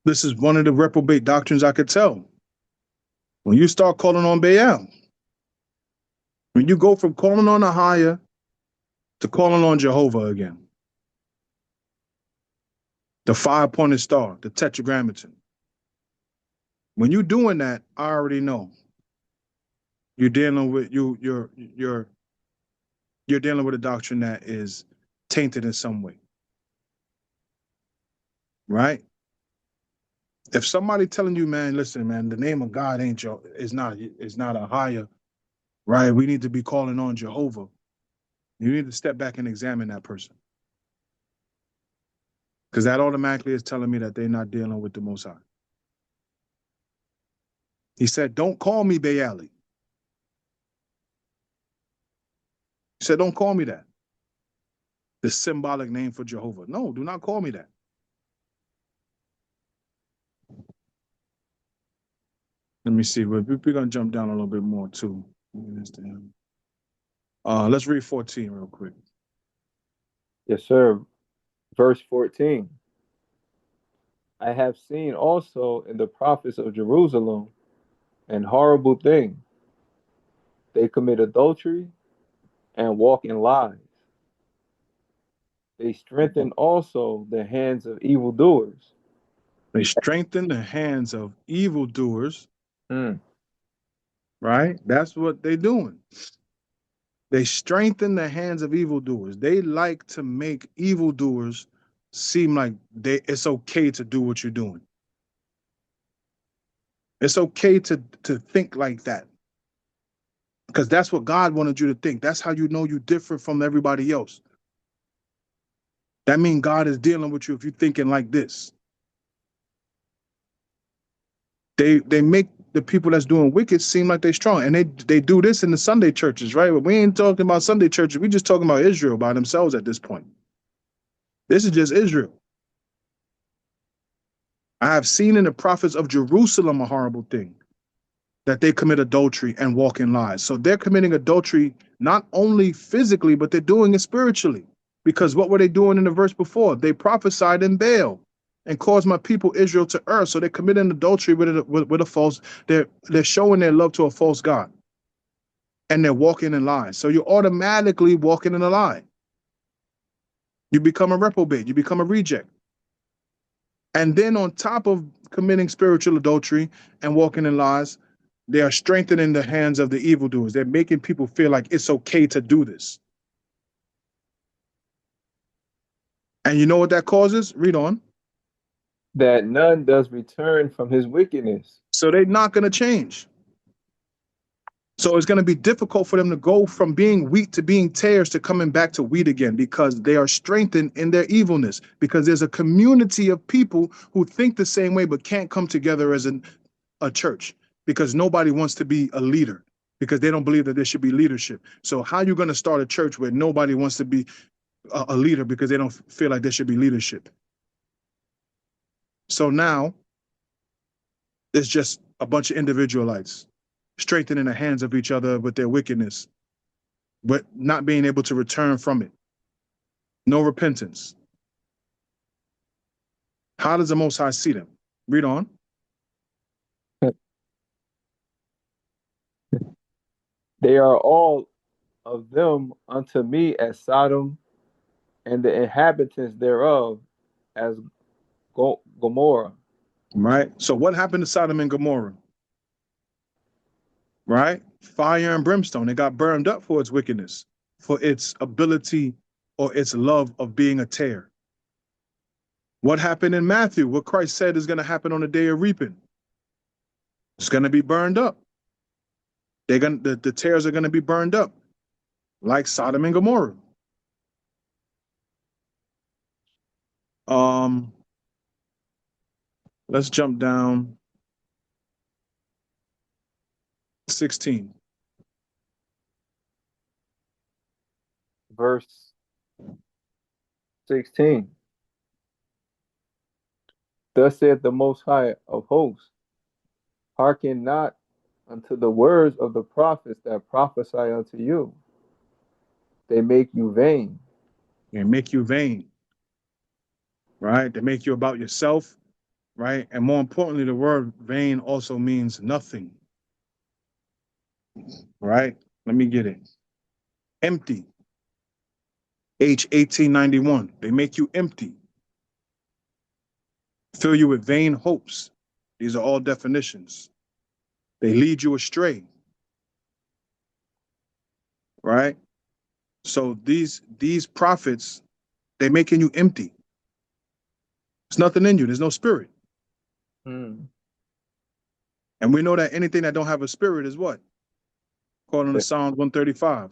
This is one of the reprobate doctrines I could tell. When you start calling on Baal, when you go from calling on a higher to calling on Jehovah again, the 5-pointed star, the tetragrammaton. When you're doing that, I already know you're dealing with you're dealing with a doctrine that is tainted in some way, right? If somebody telling you, man, listen, man, the name of God is not a higher, right? We need to be calling on Jehovah. You need to step back and examine that person, because that automatically is telling me that they're not dealing with the Most High. He said, "Don't call me Baali." He said, "Don't call me that. The symbolic name for Jehovah. No, do not call me that." Let me see. We're gonna jump down a little bit more too. Let's read 14 real quick. Yes, sir. Verse 14. I have seen also in the prophets of Jerusalem an horrible thing. They commit adultery and walk in lies. They strengthen also the hands of evildoers. They strengthen the hands of evildoers. Mm. Right? That's what they're doing. They strengthen the hands of evildoers. They like to make evildoers seem like it's okay to do what you're doing. It's okay to think like that, because that's what God wanted you to think. That's how you know you're different from everybody else. That means God is dealing with you if you're thinking like this. They make the people that's doing wicked seem like they're strong, and they do this in the Sunday churches, right? But we ain't talking about Sunday churches. We just talking about Israel by themselves at this point. This is just Israel. I have seen in the prophets of Jerusalem a horrible thing. that they commit adultery and walk in lies. So they're committing adultery not only physically, but they're doing it spiritually. Because what were they doing in the verse before? They prophesied in Baal and caused my people Israel to err. So they're committing adultery with a false, they're showing their love to a false God. And they're walking in lies. So you're automatically walking in a lie. You become a reprobate, you become a reject. And then on top of committing spiritual adultery and walking in lies, they are strengthening the hands of the evildoers. They're making people feel like it's okay to do this. And you know what that causes? Read on. That none does return from his wickedness. So they're not going to change. So it's going to be difficult for them to go from being wheat to being tares to coming back to wheat again, because they are strengthened in their evilness, because there's a community of people who think the same way but can't come together as a church, because nobody wants to be a leader, because they don't believe that there should be leadership. So how are you going to start a church where nobody wants to be a leader because they don't feel like there should be leadership? So now it's just a bunch of individualites strengthening the hands of each other with their wickedness, but not being able to return from it. No repentance. How does the Most High see them? Read on. They are all of them unto me as Sodom, and the inhabitants thereof as Gomorrah. Right? So what happened to Sodom and Gomorrah? Right? Fire and brimstone. It got burned up for its wickedness, for its ability or its love of being a tare. What happened in Matthew? What Christ said is going to happen on the day of reaping. It's going to be burned up. The tares are going to be burned up, like Sodom and Gomorrah. Let's jump down 16. Verse 16. Thus saith the Most High of hosts, hearken not unto the words of the prophets that prophesy unto you. They make you vain. They make you vain, right? They make you about yourself, right? And more importantly, the word vain also means nothing, right? Let me get it. Empty. H1891. They make you empty. Fill you with vain hopes. These are all definitions. They lead you astray, right? So these prophets, they're making you empty. There's nothing in you. There's no spirit. Mm. And we know that anything that don't have a spirit is what? According to Psalms 135.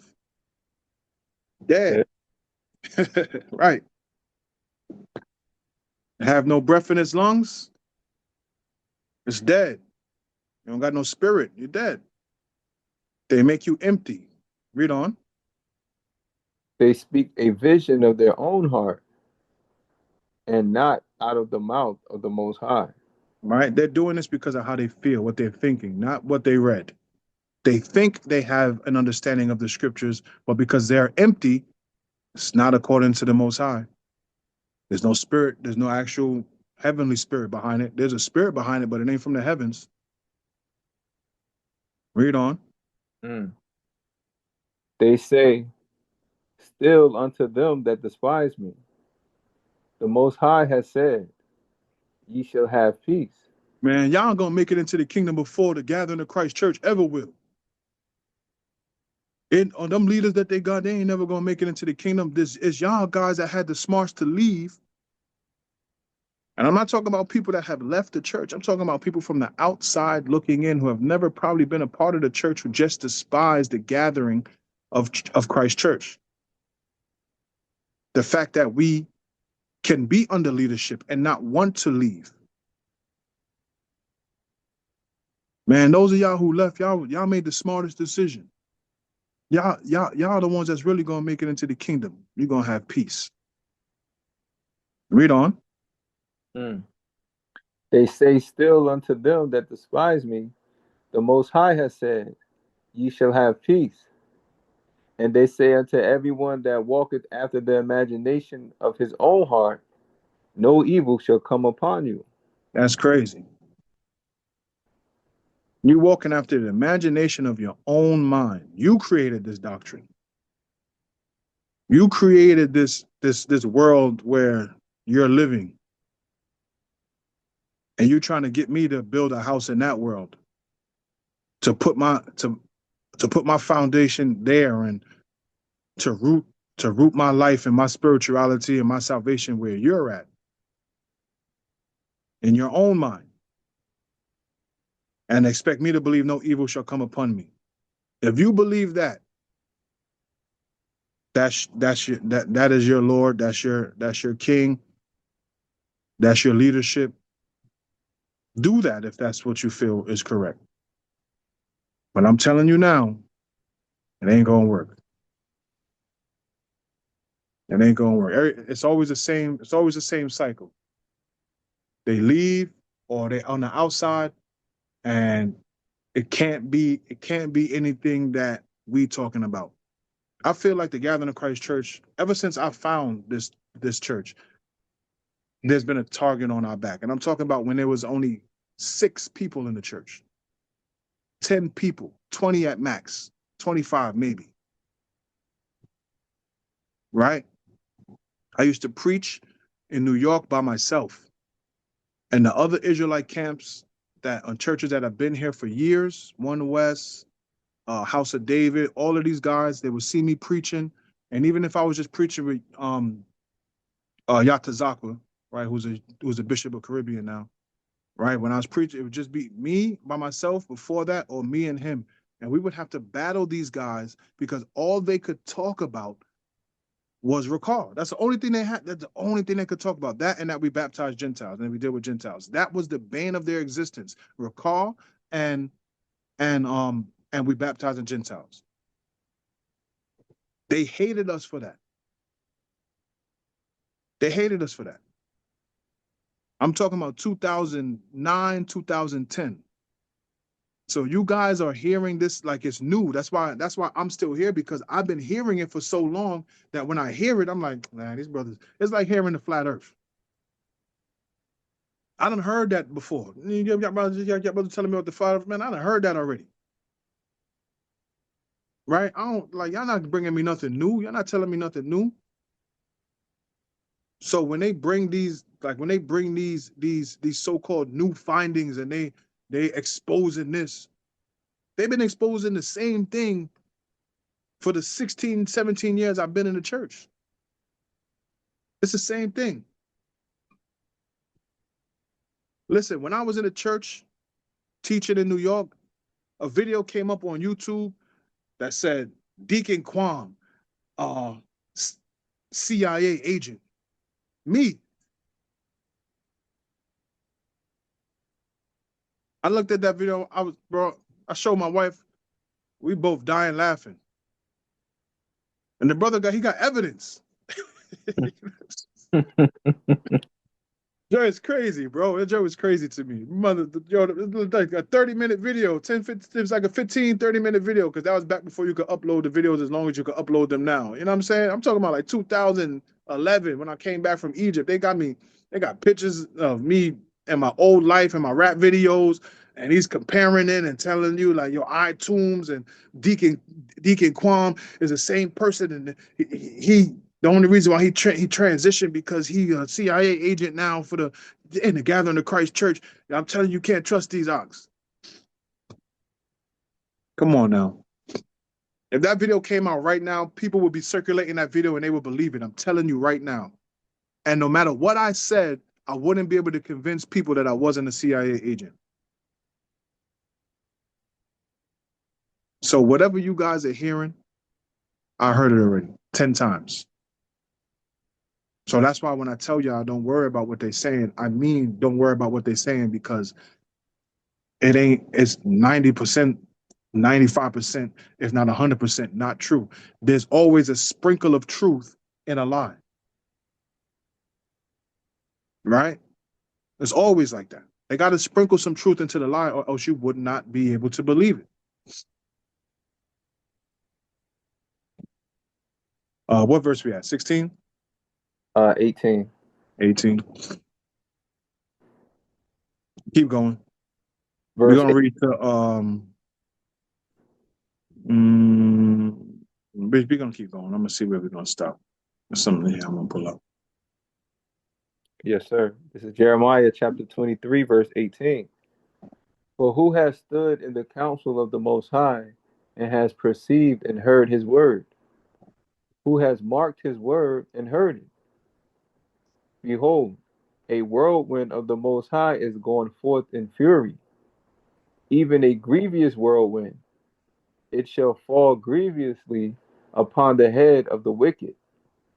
Dead. Right. Have no breath in its lungs. It's dead. You don't got no spirit. You're dead. They make you empty. Read on. They speak a vision of their own heart, and not out of the mouth of the Most High. Right? They're doing this because of how they feel, what they're thinking, not what they read. They think they have an understanding of the scriptures, but because they're empty, it's not according to the Most High. There's no spirit. There's no actual heavenly spirit behind it. There's a spirit behind it, but it ain't from the heavens. Read on. Mm. They say, still unto them that despise me, the Most High has said, ye shall have peace. Man, y'all gonna make it into the kingdom before the gathering of Christ church ever will. On them leaders that they got, they ain't never gonna make it into the kingdom. This is y'all guys that had the smarts to leave. And I'm not talking about people that have left the church. I'm talking about people from the outside looking in who have never probably been a part of the church, who just despise the gathering of Christ church. The fact that we can be under leadership and not want to leave. Man, those of y'all who left, y'all made the smartest decision. Y'all the ones that's really gonna make it into the kingdom. You're gonna have peace. Read on. Mm. They say still unto them that despise me, The Most High has said, Ye shall have peace. And they say unto everyone that walketh after the imagination of his own heart, no evil shall come upon you. That's crazy. You're walking after the imagination of your own mind. You created this doctrine. You created this world where you're living, and you're trying to get me to build a house in that world, to put my foundation there, and to root my life and my spirituality and my salvation where you're at, in your own mind, and expect me to believe no evil shall come upon me. If you believe that, that is your Lord, that's your King, that's your leadership. Do that if that's what you feel is correct. But I'm telling you now, it ain't gonna work. It ain't gonna work. It's always the same. It's always the same cycle. They leave, or they on the outside, and it can't be anything that we talking about. I feel like the Gathering of Christ Church, ever since I found this church, there's been a target on our back. And I'm talking about when there was only 6 people in the church, 10 people, 20 at max, 25 maybe. Right? I used to preach in New York by myself. And the other Israelite camps that on churches that have been here for years, One West, House of David, all of these guys, they would see me preaching. And even if I was just preaching with Yatazakwa, right, who's a bishop of Caribbean now, right? When I was preaching, it would just be me by myself before that, or me and him. And we would have to battle these guys because all they could talk about was recall. That's the only thing they had. That's the only thing they could talk about. That, and that we baptized Gentiles and we deal with Gentiles. That was the bane of their existence. Recall and we baptizing Gentiles. They hated us for that. They hated us for that. I'm talking about 2009, 2010. So you guys are hearing this like it's new. That's why I'm still here, because I've been hearing it for so long that when I hear it, I'm like, man, these brothers, it's like hearing the flat earth. I done heard that before. You got brothers telling me what the flat earth, man, I done heard that already. Right? I don't, like, y'all not bringing me nothing new. Y'all not telling me nothing new. So when they bring these so-called new findings, and they exposing this, they've been exposing the same thing for the 16, 17 years I've been in the church. It's the same thing. Listen, when I was in the church teaching in New York, a video came up on YouTube that said Deacon Quam, CIA agent. Me. I looked at that video. I showed my wife. We both dying laughing. And the brother he got evidence. Joe is crazy, bro. Joe is crazy to me. It was like a 30-minute video, it was like a 15, 30-minute video, because that was back before you could upload the videos as long as you could upload them now. You know what I'm saying? I'm talking about like 2011 when I came back from Egypt. They got pictures of me and my old life and my rap videos, and he's comparing it and telling you like your iTunes and Deacon Quam is the same person, and he the only reason why he transitioned because he's a CIA agent now in the Gathering of Christ Church. I'm telling you, you can't trust these ox. Come on now. If that video came out right now, people would be circulating that video and they would believe it. I'm telling you right now. And no matter what I said, I wouldn't be able to convince people that I wasn't a CIA agent. So whatever you guys are hearing, I heard it already 10 times. So that's why when I tell y'all don't worry about what they're saying, I mean don't worry about what they're saying, because it's 90%, 95%, if not 100% not true. There's always a sprinkle of truth in a lie. Right? It's always like that. They got to sprinkle some truth into the lie, or else you would not be able to believe it. What verse we at? 16? 18. 18. Keep going. We're Verse gonna read to we're gonna keep going. I'm gonna see where we're gonna stop. There's something here I'm gonna pull up. Yes, sir. This is Jeremiah chapter 23, verse 18. For who has stood in the counsel of the Most High and has perceived and heard his word? Who has marked his word and heard it? Behold, a whirlwind of the Most High is going forth in fury, even a grievous whirlwind. It shall fall grievously upon the head of the wicked.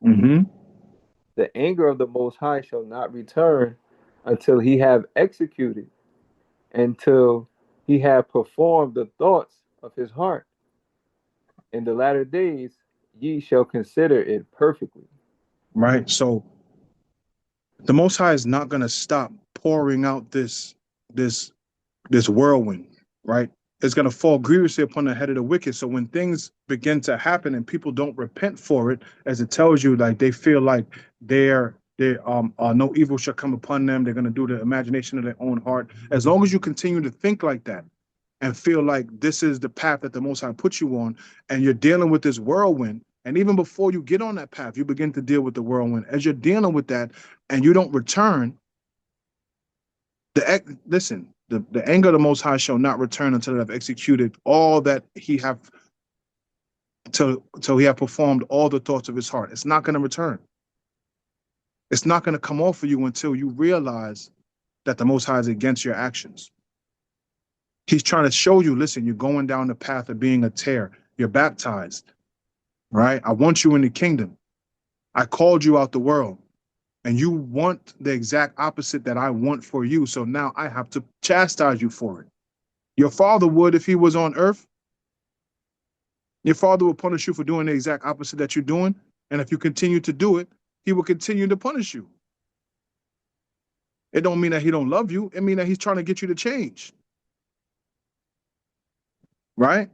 Mm-hmm. The anger of the Most High shall not return until he have executed, until he have performed the thoughts of his heart. In the latter days ye shall consider it perfectly. Right. So the Most High is not gonna stop pouring out this this whirlwind, right? It's going to fall grievously upon the head of the wicked. So when things begin to happen and people don't repent for it, as it tells you, like they feel like they no evil shall come upon them. They're going to do the imagination of their own heart. As long as you continue to think like that and feel like this is the path that the Most High put you on, and you're dealing with this whirlwind, and even before you get on that path, you begin to deal with the whirlwind. As you're dealing with that, and you don't return, the anger of the Most High shall not return until it have executed all that he have till he have performed all the thoughts of his heart. It's not going to return. It's not going to come off of you until you realize that the Most High is against your actions. He's trying to show you, listen, you're going down the path of being a tare. You're baptized, right? I want you in the kingdom. I called you out the world. And you want the exact opposite that I want for you. So now I have to chastise you for it. Your father would if he was on earth. Your father will punish you for doing the exact opposite that you're doing. And if you continue to do it, he will continue to punish you. It don't mean that he don't love you. It means that he's trying to get you to change. Right?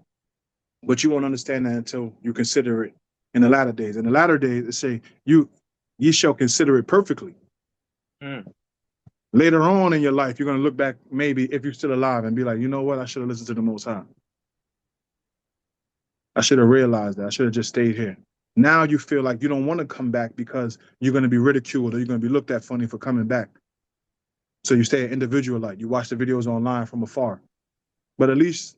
But you won't understand that until you consider it in the latter days. In the latter days, it say, ye shall consider it perfectly. Later on in your life, you're going to look back, maybe if you're still alive, and be like, you know what? I should have listened to the Most High. I should have realized that. I should have just stayed here. Now you feel like you don't want to come back because you're going to be ridiculed or you're going to be looked at funny for coming back. So you stay an individual light. You watch the videos online from afar. But at least,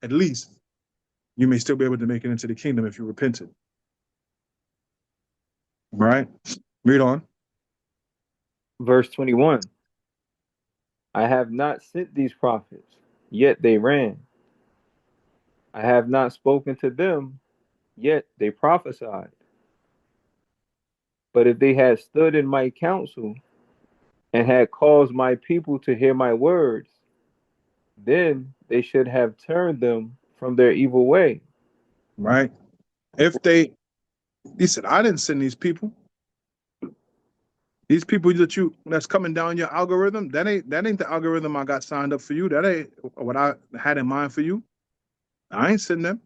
you may still be able to make it into the kingdom if you repented. Right? Read on. Verse 21. I have not sent these prophets, yet they ran. I have not spoken to them, yet they prophesied. But if they had stood in my counsel and had caused my people to hear my words, then they should have turned them from their evil way. Right? He said, I didn't send these people. These people that's coming down your algorithm, that ain't the algorithm I got signed up for you. That ain't what I had in mind for you. I ain't sending them.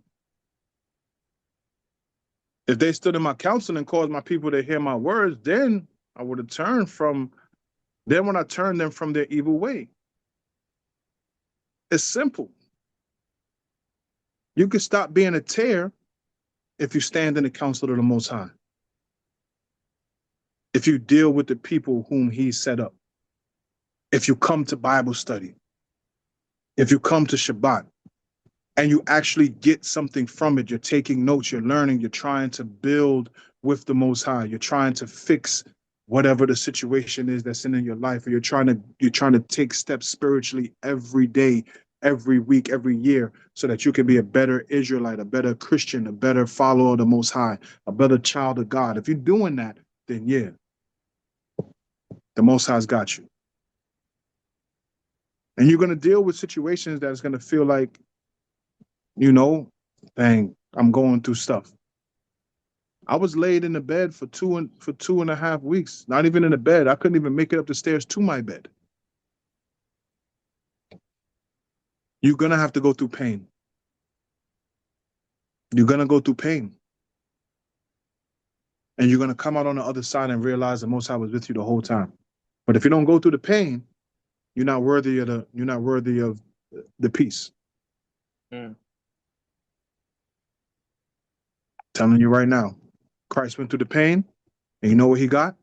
If they stood in my counsel and caused my people to hear my words, then I would have turned from then when I turned them from their evil way. It's simple. You can stop being a tare if you stand in the counsel of the Most High. If you deal with the people whom he set up. If you come to Bible study. If you come to Shabbat. And you actually get something from it. You're taking notes, you're learning, you're trying to build with the Most High. You're trying to fix whatever the situation is that's in your life, or you're trying to take steps spiritually every day, every week, every year, so that you can be a better Israelite, a better Christian, a better follower of the Most High, a better child of God. If you're doing that, then yeah, the Most High's got you. And you're going to deal with situations that's going to feel like, dang, I'm going through stuff. I was laid in the bed for 2.5 weeks, not even in the bed. I couldn't even make it up the stairs to my bed. You're going to have to go through pain. You're going to go through pain. And you're going to come out on the other side and realize the Most High was with you the whole time. But if you don't go through the pain, you're not worthy of the peace. Telling you right now, Christ went through the pain, and you know what he got?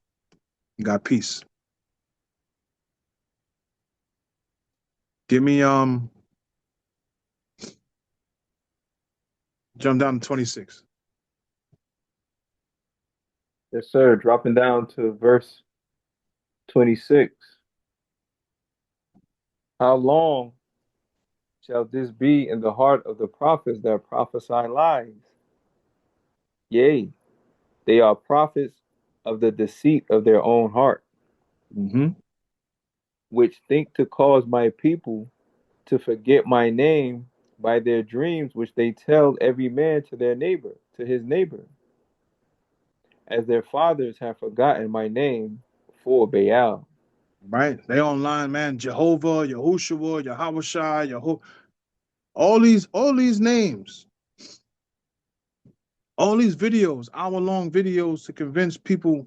He got peace. Give me jump down to 26. Yes, sir. Dropping down to verse 26. How long shall this be in the heart of the prophets that prophesy lies? Yea, they are prophets of the deceit of their own heart, which think to cause my people to forget my name by their dreams, which they tell every man to their neighbor, to his neighbor, as their fathers have forgotten my name for Baal. Right? They online, man. Jehovah, Yahushua, Yahawashai, all these names, all these videos, hour-long videos to convince people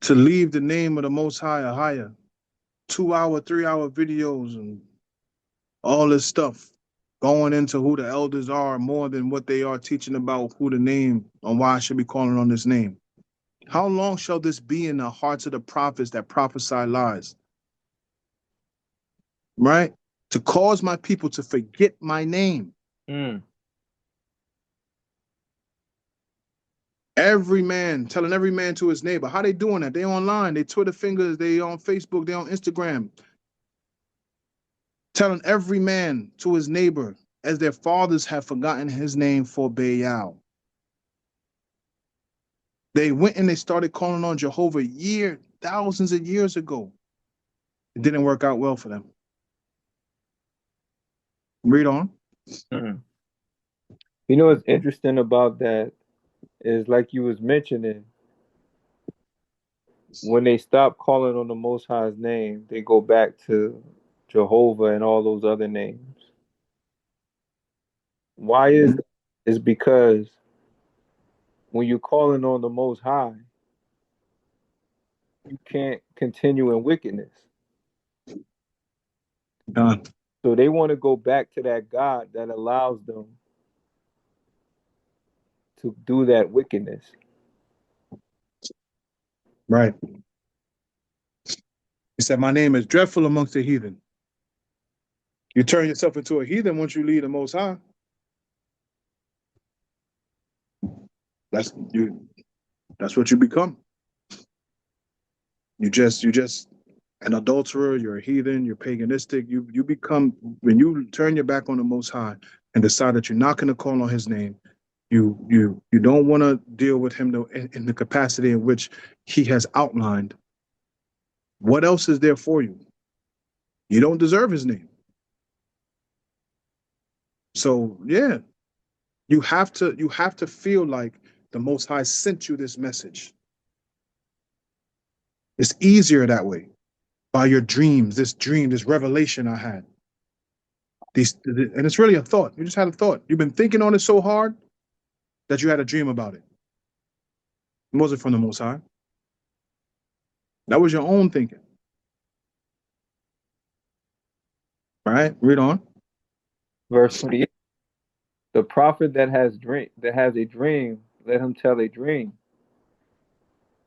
to leave the name of the Most High or higher. 2-hour, 3-hour videos and all this stuff going into who the elders are more than what they are teaching about who the name and why I should be calling on this name. How long shall this be in the hearts of the prophets that prophesy lies? Right? To cause my people to forget my name. Every man, telling every man to his neighbor. How they doing that? They online, they Twitter fingers, they on Facebook, they on Instagram. Telling every man to his neighbor, as their fathers have forgotten his name for Baal. They went and they started calling on Jehovah thousands of years ago. It didn't work out well for them. Read on. You know what's interesting about that is, like you was mentioning, when they stop calling on the Most High's name, they go back to Jehovah and all those other names. Why is that? It's because when you're calling on the Most High, you can't continue in wickedness. So they want to go back to that God that allows them to do that wickedness. Right. He said, my name is dreadful amongst the heathen. You turn yourself into a heathen once you leave the Most High. That's what you become. You just an adulterer, you're a heathen, you're paganistic. You become, when you turn your back on the Most High and decide that you're not going to call on his name, you don't want to deal with him in the capacity in which he has outlined. What else is there for you? You don't deserve his name. So yeah, you have to feel like the Most High sent you this message. It's easier that way. By your dreams, this revelation I had. And it's really a thought. You just had a thought. You've been thinking on it so hard that you had a dream about it. It wasn't from the Most High. That was your own thinking. Right? Read on. Verse 28. The prophet that has a dream, let him tell a dream.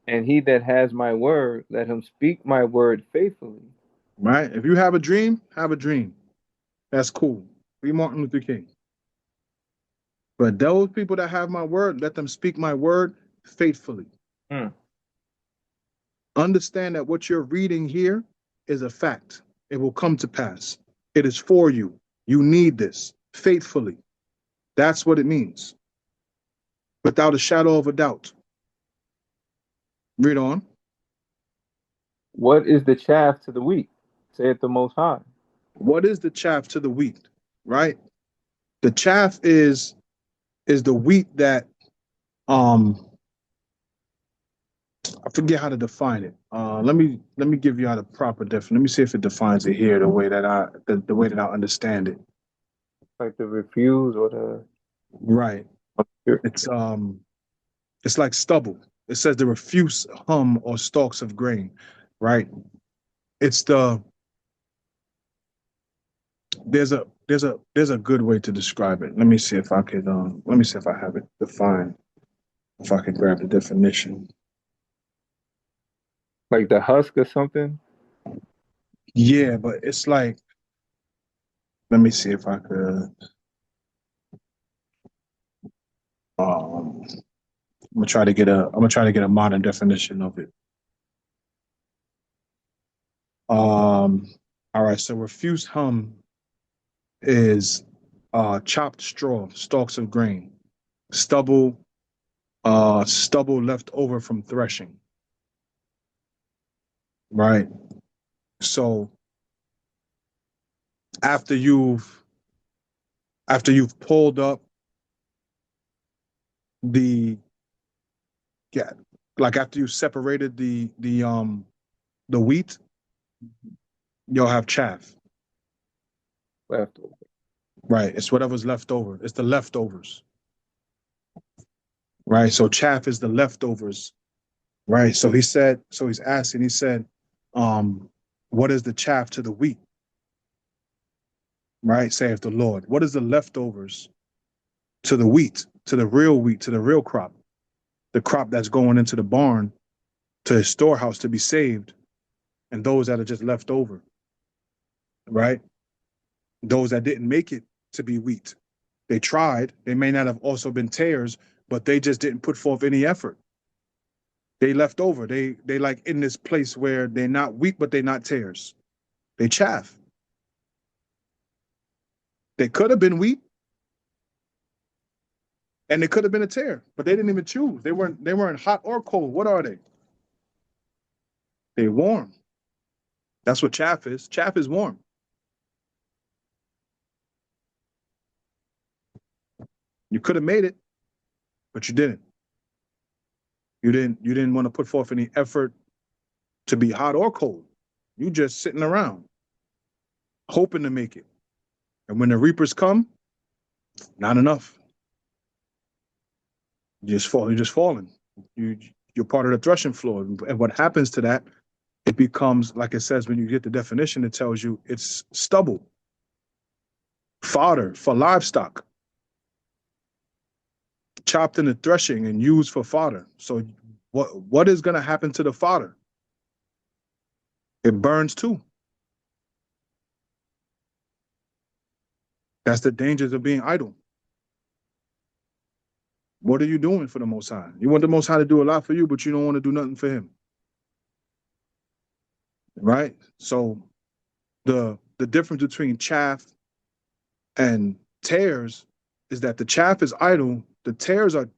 And he that has my word, let him speak my word faithfully. Right? If you have a dream, have a dream. That's cool. Read Martin Luther King. But those people that have my word, let them speak my word faithfully. Understand that what you're reading here is a fact. It will come to pass. It is for you. You need this faithfully. That's what it means. Without a shadow of a doubt. Read on. What is the chaff to the wheat? Saith the Most High. What is the chaff to the wheat? Right? The chaff is the wheat that I forget how to define it. Let me give you out a proper definition. Let me see if it defines it here the way that I understand it. Like the refuse or the Right. It's it's like stubble. It says the refuse hum or stalks of grain. Right. It's the there's a good way to describe it. Let me see if I could let me see if I have it defined. If I could grab the definition. like the husk or something. Yeah, but it's like let me see if I could um I'm gonna try to get a modern definition of it. All right, so refuse hum is chopped straw, stalks of grain, stubble, stubble left over from threshing, right? So after you've after you've pulled up the yeah, like after you separated the wheat, you'll have chaff, Leftover. right? It's whatever's left over. It's the leftovers, right? So chaff is the leftovers, right? So he's asking, he said, what is the chaff to the wheat, right? Saith the Lord. What is the leftovers to the wheat, to the real crop, the crop that's going into the barn, to his storehouse to be saved, and those that are just left over, right? Those that didn't make it to be wheat. They tried. They may not have also been tares, but they just didn't put forth any effort. They left over. They like in this place where they're not wheat, but they're not tares. They chaff. They could have been wheat and they could have been a tare, but they didn't even choose. They weren't hot or cold. What are they? They warm. That's what chaff is. Chaff is warm. You could have made it, but you didn't. You didn't want to put forth any effort to be hot or cold. You just sitting around hoping to make it. And when the reapers come, not enough. You just fall. You're just falling. You're part of the threshing floor. And what happens to that? It becomes like it says when you get the definition. It tells you it's stubble, fodder for livestock, chopped in the threshing and used for fodder. So what is going to happen to the fodder? It burns too. That's the dangers of being idle. What are you doing for the Most High? You want the Most High to do a lot for you, but you don't want to do nothing for Him, right? So the difference between chaff and tares is that the chaff is idle. The tares are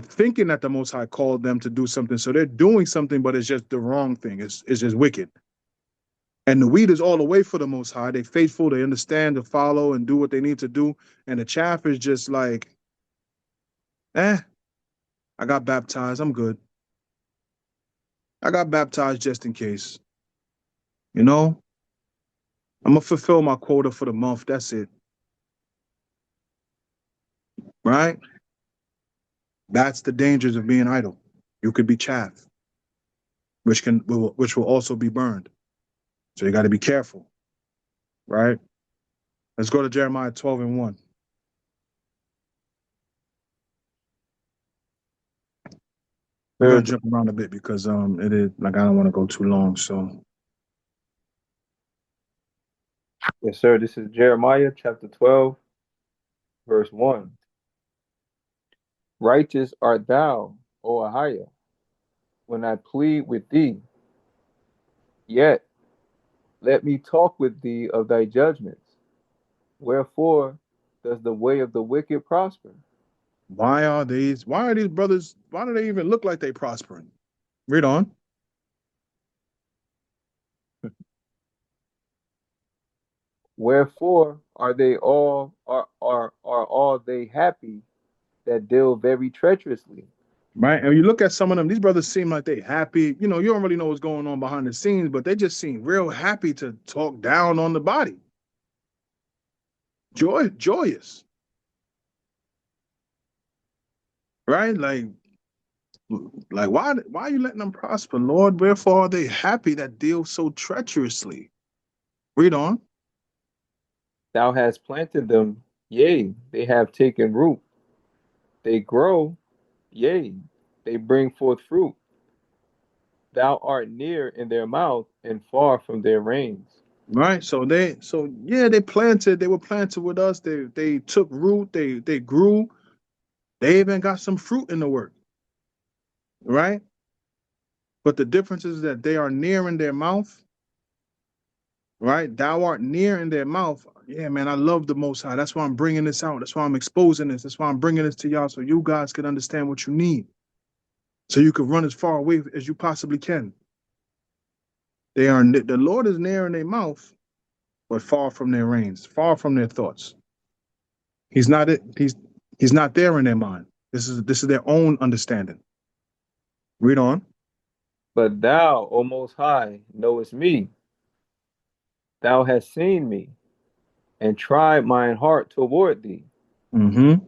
thinking that the Most High called them to do something, so they're doing something, but it's just the wrong thing. It's just wicked. And the wheat is all the way for the Most High. They faithful. They understand to follow and do what they need to do. And the chaff is just like, eh, I got baptized. I'm good. I got baptized just in case. You know, I'm gonna fulfill my quota for the month. That's it, right? That's the dangers of being idle. You could be chaff, which will also be burned. So you got to be careful, right? Let's go to Jeremiah 12 and 1. We're gonna Sir, jump around a bit because it is like I don't want to go too long. So yes, sir. This is Jeremiah chapter 12, verse 1. Righteous art thou, O Ahiah, when I plead with thee. Yet let me talk with thee of thy judgments. Wherefore does the way of the wicked prosper? why are these brothers, why do they even look like they prospering? Read on. Wherefore are all they happy that deal very treacherously? Right. And you look at some of them, these brothers seem like they happy. You know, you don't really know what's going on behind the scenes, but they just seem real happy to talk down on the body. Joyous. Right? Like why are you letting them prosper, Lord? Wherefore are they happy that deal so treacherously? Read on. Thou hast planted them, yea, they have taken root. They grow, yea, they bring forth fruit. Thou art near in their mouth and far from their reins. Right. So yeah, they were planted with us. They took root, they grew, they even got some fruit in the work. Right? But the difference is that they are near in their mouth, right? Thou art near in their mouth. Yeah, man, I love the Most High. That's why I'm bringing this out. That's why I'm exposing this. That's why I'm bringing this to y'all so you guys can understand what you need, so you can run as far away as you possibly can. The Lord is near in their mouth, but far from their reins, far from their thoughts. He's not it. He's not there in their mind. This is their own understanding. Read on. But thou, O Most High, knowest me. Thou hast seen me, and tried mine heart toward thee. Mm-hmm.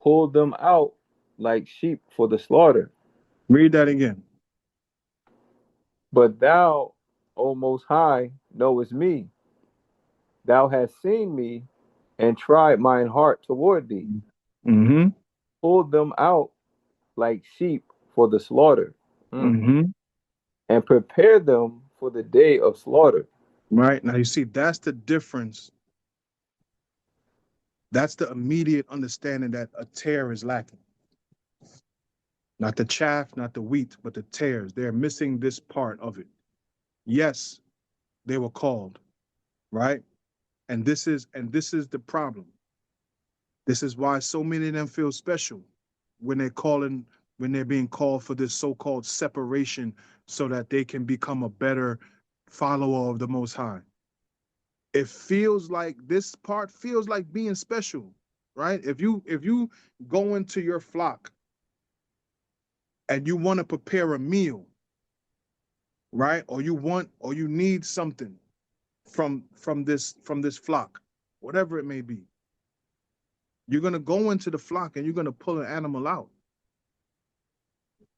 Pulled them out like sheep for the slaughter. Read that again. But thou, O Most High, knowest me. Thou hast seen me, and tried mine heart toward thee. Mm-hmm. Pulled them out like sheep for the slaughter. Mm. Mm-hmm. And prepared them for the day of slaughter. Right now, you see, that's the difference. That's the immediate understanding that a tare is lacking. Not the chaff, not the wheat, but the tares. They're missing this part of it. Yes, they were called, right? And this is the problem. This is why so many of them feel special when when they're being called for this so-called separation so that they can become a better follower of the Most High. It feels like this part feels like being special, right? If you go into your flock and you want to prepare a meal, right? Or you need something from this flock, whatever it may be. You're gonna go into the flock and you're gonna pull an animal out,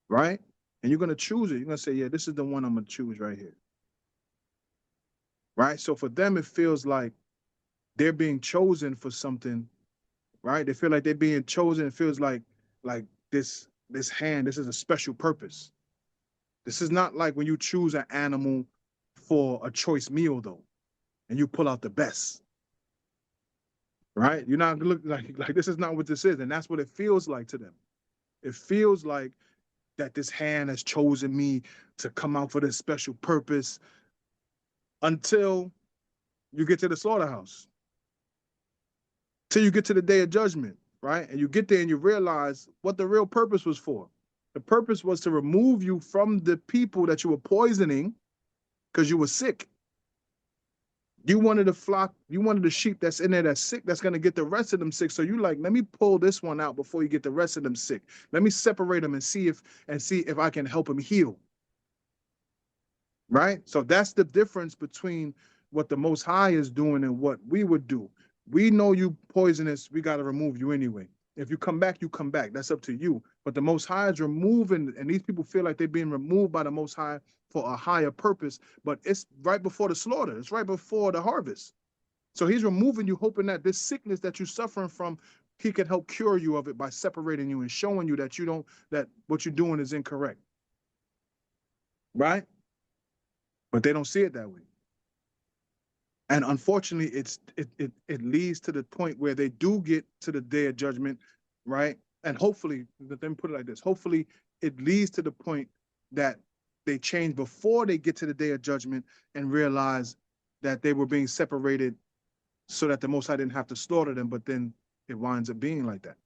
right? And you're gonna choose it. You're gonna say, yeah, this is the one I'm gonna choose right here. Right? So for them, it feels like they're being chosen for something, right? They feel like they're being chosen. It feels like this is a special purpose. This is not like when you choose an animal for a choice meal though, and you pull out the best. Right? You're not look like this is not what this is, and that's what it feels like to them. It feels like that this hand has chosen me to come out for this special purpose until you get to the slaughterhouse, till you get to the day of judgment, right? And you get there and you realize what the real purpose was for. The purpose was to remove you from the people that you were poisoning because you were sick. You wanted the flock, you wanted the sheep that's in there that's sick, that's gonna get the rest of them sick. So you like, let me pull this one out before you get the rest of them sick. Let me separate them and see if I can help them heal. Right? So that's the difference between what the Most High is doing and what we would do. We know you poisonous, we got to remove you anyway. If you come back, you come back. That's up to you. But the Most High is removing, and these people feel like they're being removed by the Most High for a higher purpose. But it's right before the slaughter, it's right before the harvest. So he's removing you, hoping that this sickness that you're suffering from, he can help cure you of it by separating you and showing you that that what you're doing is incorrect. Right? But they don't see it that way. And unfortunately, it leads to the point where they do get to the day of judgment, right? And hopefully, let me put it like this: hopefully, it leads to the point that they change before they get to the day of judgment and realize that they were being separated so that the Most High didn't have to slaughter them. But then it winds up being like that,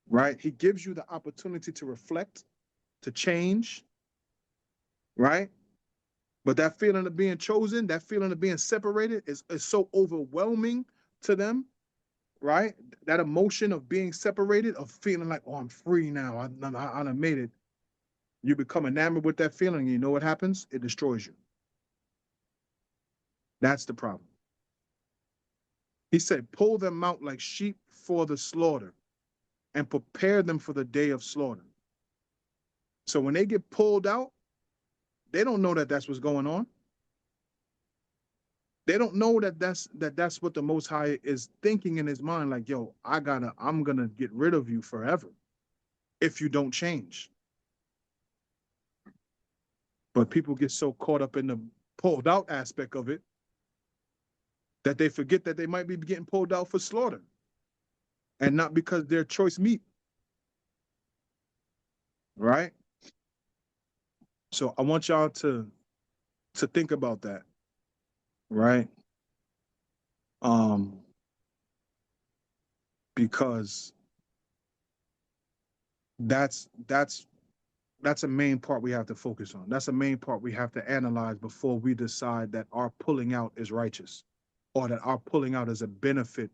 right? He gives you the opportunity to reflect, to change, right? But that feeling of being chosen, that feeling of being separated is so overwhelming to them right? That emotion of being separated, of feeling like, oh, I'm free now. I done made it. You become enamored with that feeling. And you know what happens? It destroys you. That's the problem. He said, pull them out like sheep for the slaughter and prepare them for the day of slaughter. So when they get pulled out, they don't know that that's what's going on. They don't know that that's what the Most High is thinking in his mind. Like, yo, I'm gonna get rid of you forever if you don't change. But people get so caught up in the pulled out aspect of it that they forget that they might be getting pulled out for slaughter and not because they're choice meat, right? So I want y'all to think about that, right? Um, because that's that's a main part we have to focus on. That's a main part we have to analyze before we decide that our pulling out is righteous or that our pulling out is a benefit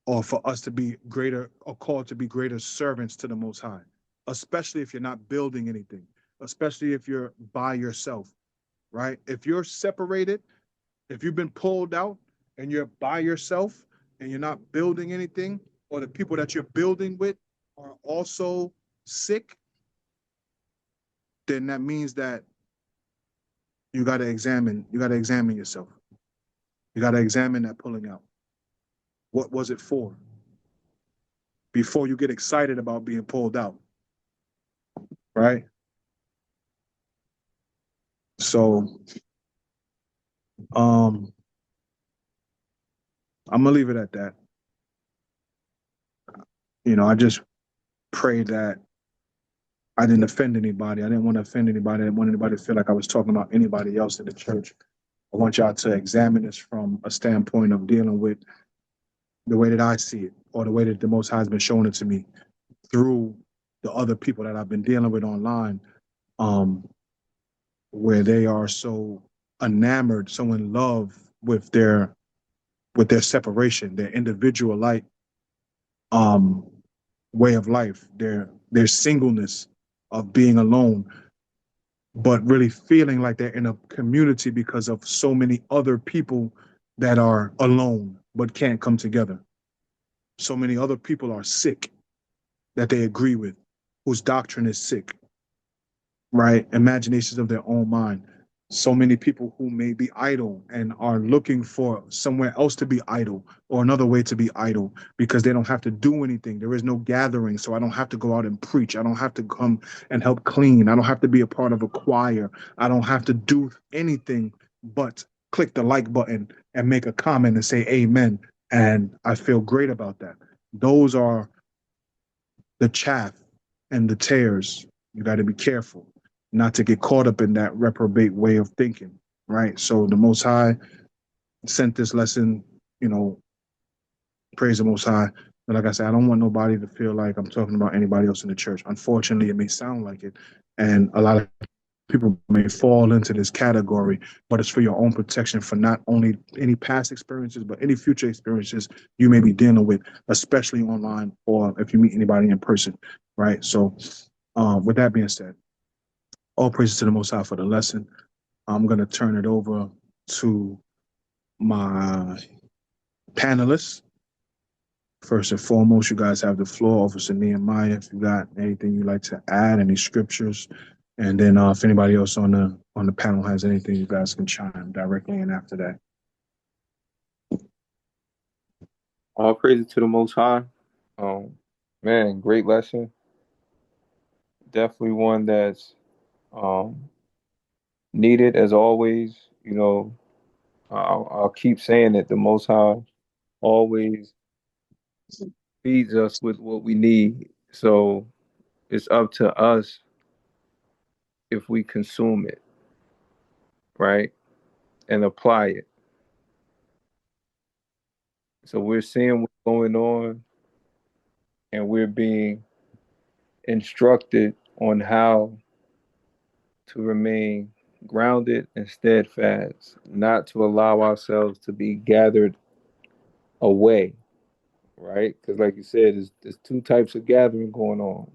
or for us to be greater or called to be greater servants to the Most High, especially if you're not building anything, especially if you're by yourself, right? If you're separated, if you've been pulled out and you're by yourself and you're not building anything, or the people that you're building with are also sick, then that means that you got to examine yourself. You got to examine that pulling out. What was it for? Before you get excited about being pulled out, right? So, um, I'm gonna leave it at that. I just pray that I didn't offend anybody. I didn't want to offend anybody. I didn't want anybody to feel like I was talking about anybody else in the church. I want y'all to examine this from a standpoint of dealing with the way that I see it, or the way that the Most High has been showing it to me through the other people that I've been dealing with online, um, where they are so enamored, so in love with their separation, their individual um, way of life, their singleness of being alone, but really feeling like they're in a community because of so many other people that are alone but can't come together. So many other people are sick that they agree with, whose doctrine is sick, right? Imaginations of their own mind. So many people who may be idle and are looking for somewhere else to be idle or another way to be idle because they don't have to do anything. There is no gathering, so I don't have to go out and preach. I don't have to come and help clean. I don't have to be a part of a choir. I don't have to do anything but click the like button and make a comment and say amen. And I feel great about that. Those are the chaff and the tares. You got to be careful not to get caught up in that reprobate way of thinking, right? So the Most High sent this lesson, you know, praise the Most High. But like I said, I don't want nobody to feel like I'm talking about anybody else in the church. Unfortunately, it may sound like it. And a lot of people may fall into this category, but it's for your own protection for not only any past experiences, but any future experiences you may be dealing with, especially online or if you meet anybody in person, right? So, with that being said, all praises to the Most High for the lesson. I'm going to turn it over to my panelists. First and foremost, you guys have the floor. Officer Nehemiah, if you got anything you'd like to add, any scriptures, and then if anybody else on the panel has anything, you guys can chime directly in after that. All praise to the Most High. Um, Man, great lesson. Definitely one that's um, needed as always. I'll keep saying it. The Most High always feeds us with what we need. So it's up to us if we consume it, right? And apply it. So we're seeing what's going on and we're being instructed on how to remain grounded and steadfast, not to allow ourselves to be gathered away, right? Because like you said, there's two types of gathering going on.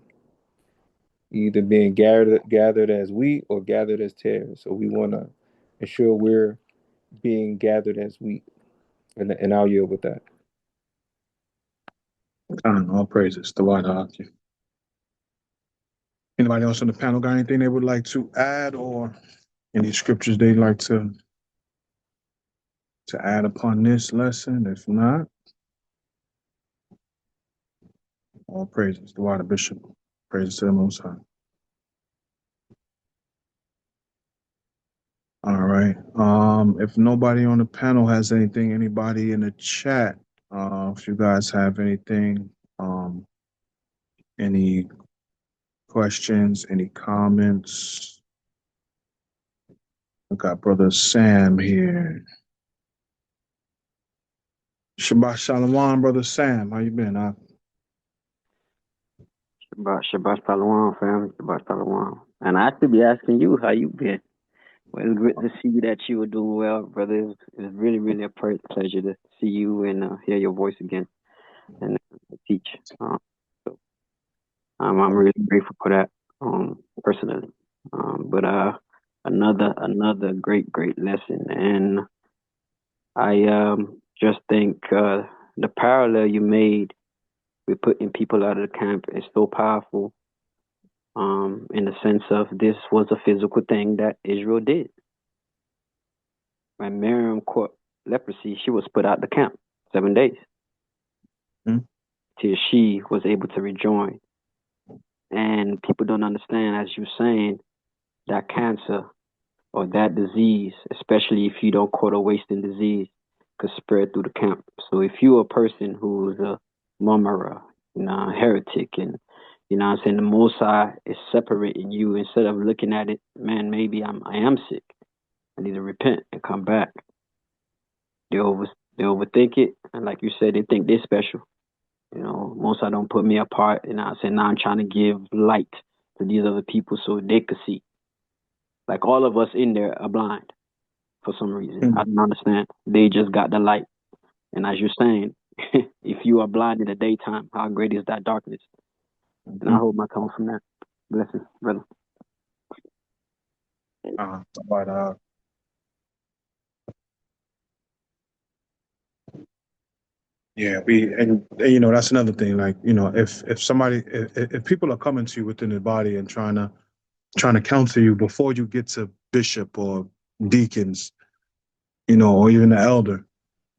Either being gathered as wheat or gathered as tares. So we want to ensure we're being gathered as wheat. And I'll yield with that. All praises. The Lord. Anybody else on the panel got anything they would like to add, or any scriptures they'd like to add upon this lesson? If not, all praises. The Lord, Bishop. Praises to the Most High. All right. If nobody on the panel has anything, anybody in the chat, if you guys have anything, any questions, any comments? We got Brother Sam here. Shabbat Shalom, Brother Sam. How you been? Shabbat Shalom, fam. Shabbat Shalom. And I should be asking you how you been. Well, it's great to see you that you were doing well, brother. It's really, really a pleasure to see you and hear your voice again and teach. So I'm really grateful for that, personally. But another great lesson, and I just think the parallel you made with putting people out of the camp is so powerful. In the sense of this was a physical thing that Israel did. When Miriam caught leprosy, she was put out the camp 7 days till she was able to rejoin. And people don't understand, as you're saying, that cancer or that disease, especially if you don't caught a wasting disease, could spread through the camp. So if you're a person who's a murmurer, a heretic, and I'm saying, the Most High is separating you, instead of looking at it, man, maybe I am sick. I need to repent and come back. They overthink it, and like you said, they think they're special. Most High don't put me apart, and I said, now I'm trying to give light to these other people so they could see. Like all of us in there are blind for some reason. I don't understand. They just got the light. And as you're saying, if you are blind in the daytime, how great is that darkness? And I hold my tongue from that. Blessings, brother. Yeah, that's another thing. Like, if people are coming to you within the body and trying to counsel you before you get to bishop or deacons, or even the elder,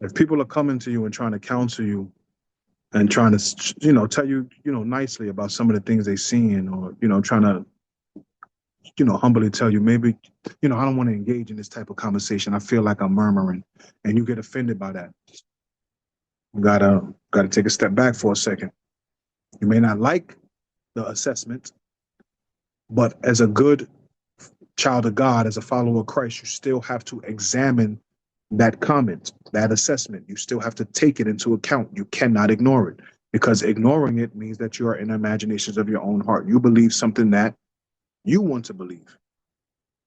if people are coming to you and trying to counsel you and trying to, tell you, nicely about some of the things they've seen, or, trying to, humbly tell you, maybe, I don't want to engage in this type of conversation. I feel like I'm murmuring, and you get offended by that. You gotta take a step back for a second. You may not like the assessment, but as a good child of God, as a follower of Christ, you still have to examine that comment, that assessment. You still have to take it into account. You cannot ignore it, because ignoring it means that you are in the imaginations of your own heart. You believe something that you want to believe.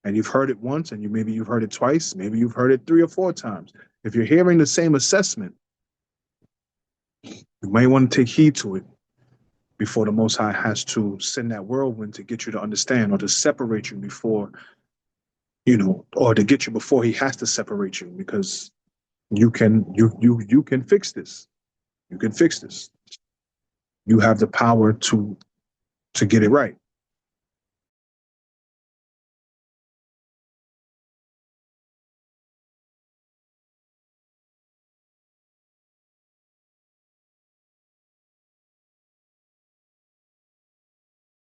And you've heard it once, and maybe you've heard it twice, maybe you've heard it 3 or 4 times. If you're hearing the same assessment, you may want to take heed to it before the Most High has to send that whirlwind to get you to understand, or to separate you before, or to get you before he has to separate you, because you can fix this. You can fix this. You have the power to get it right.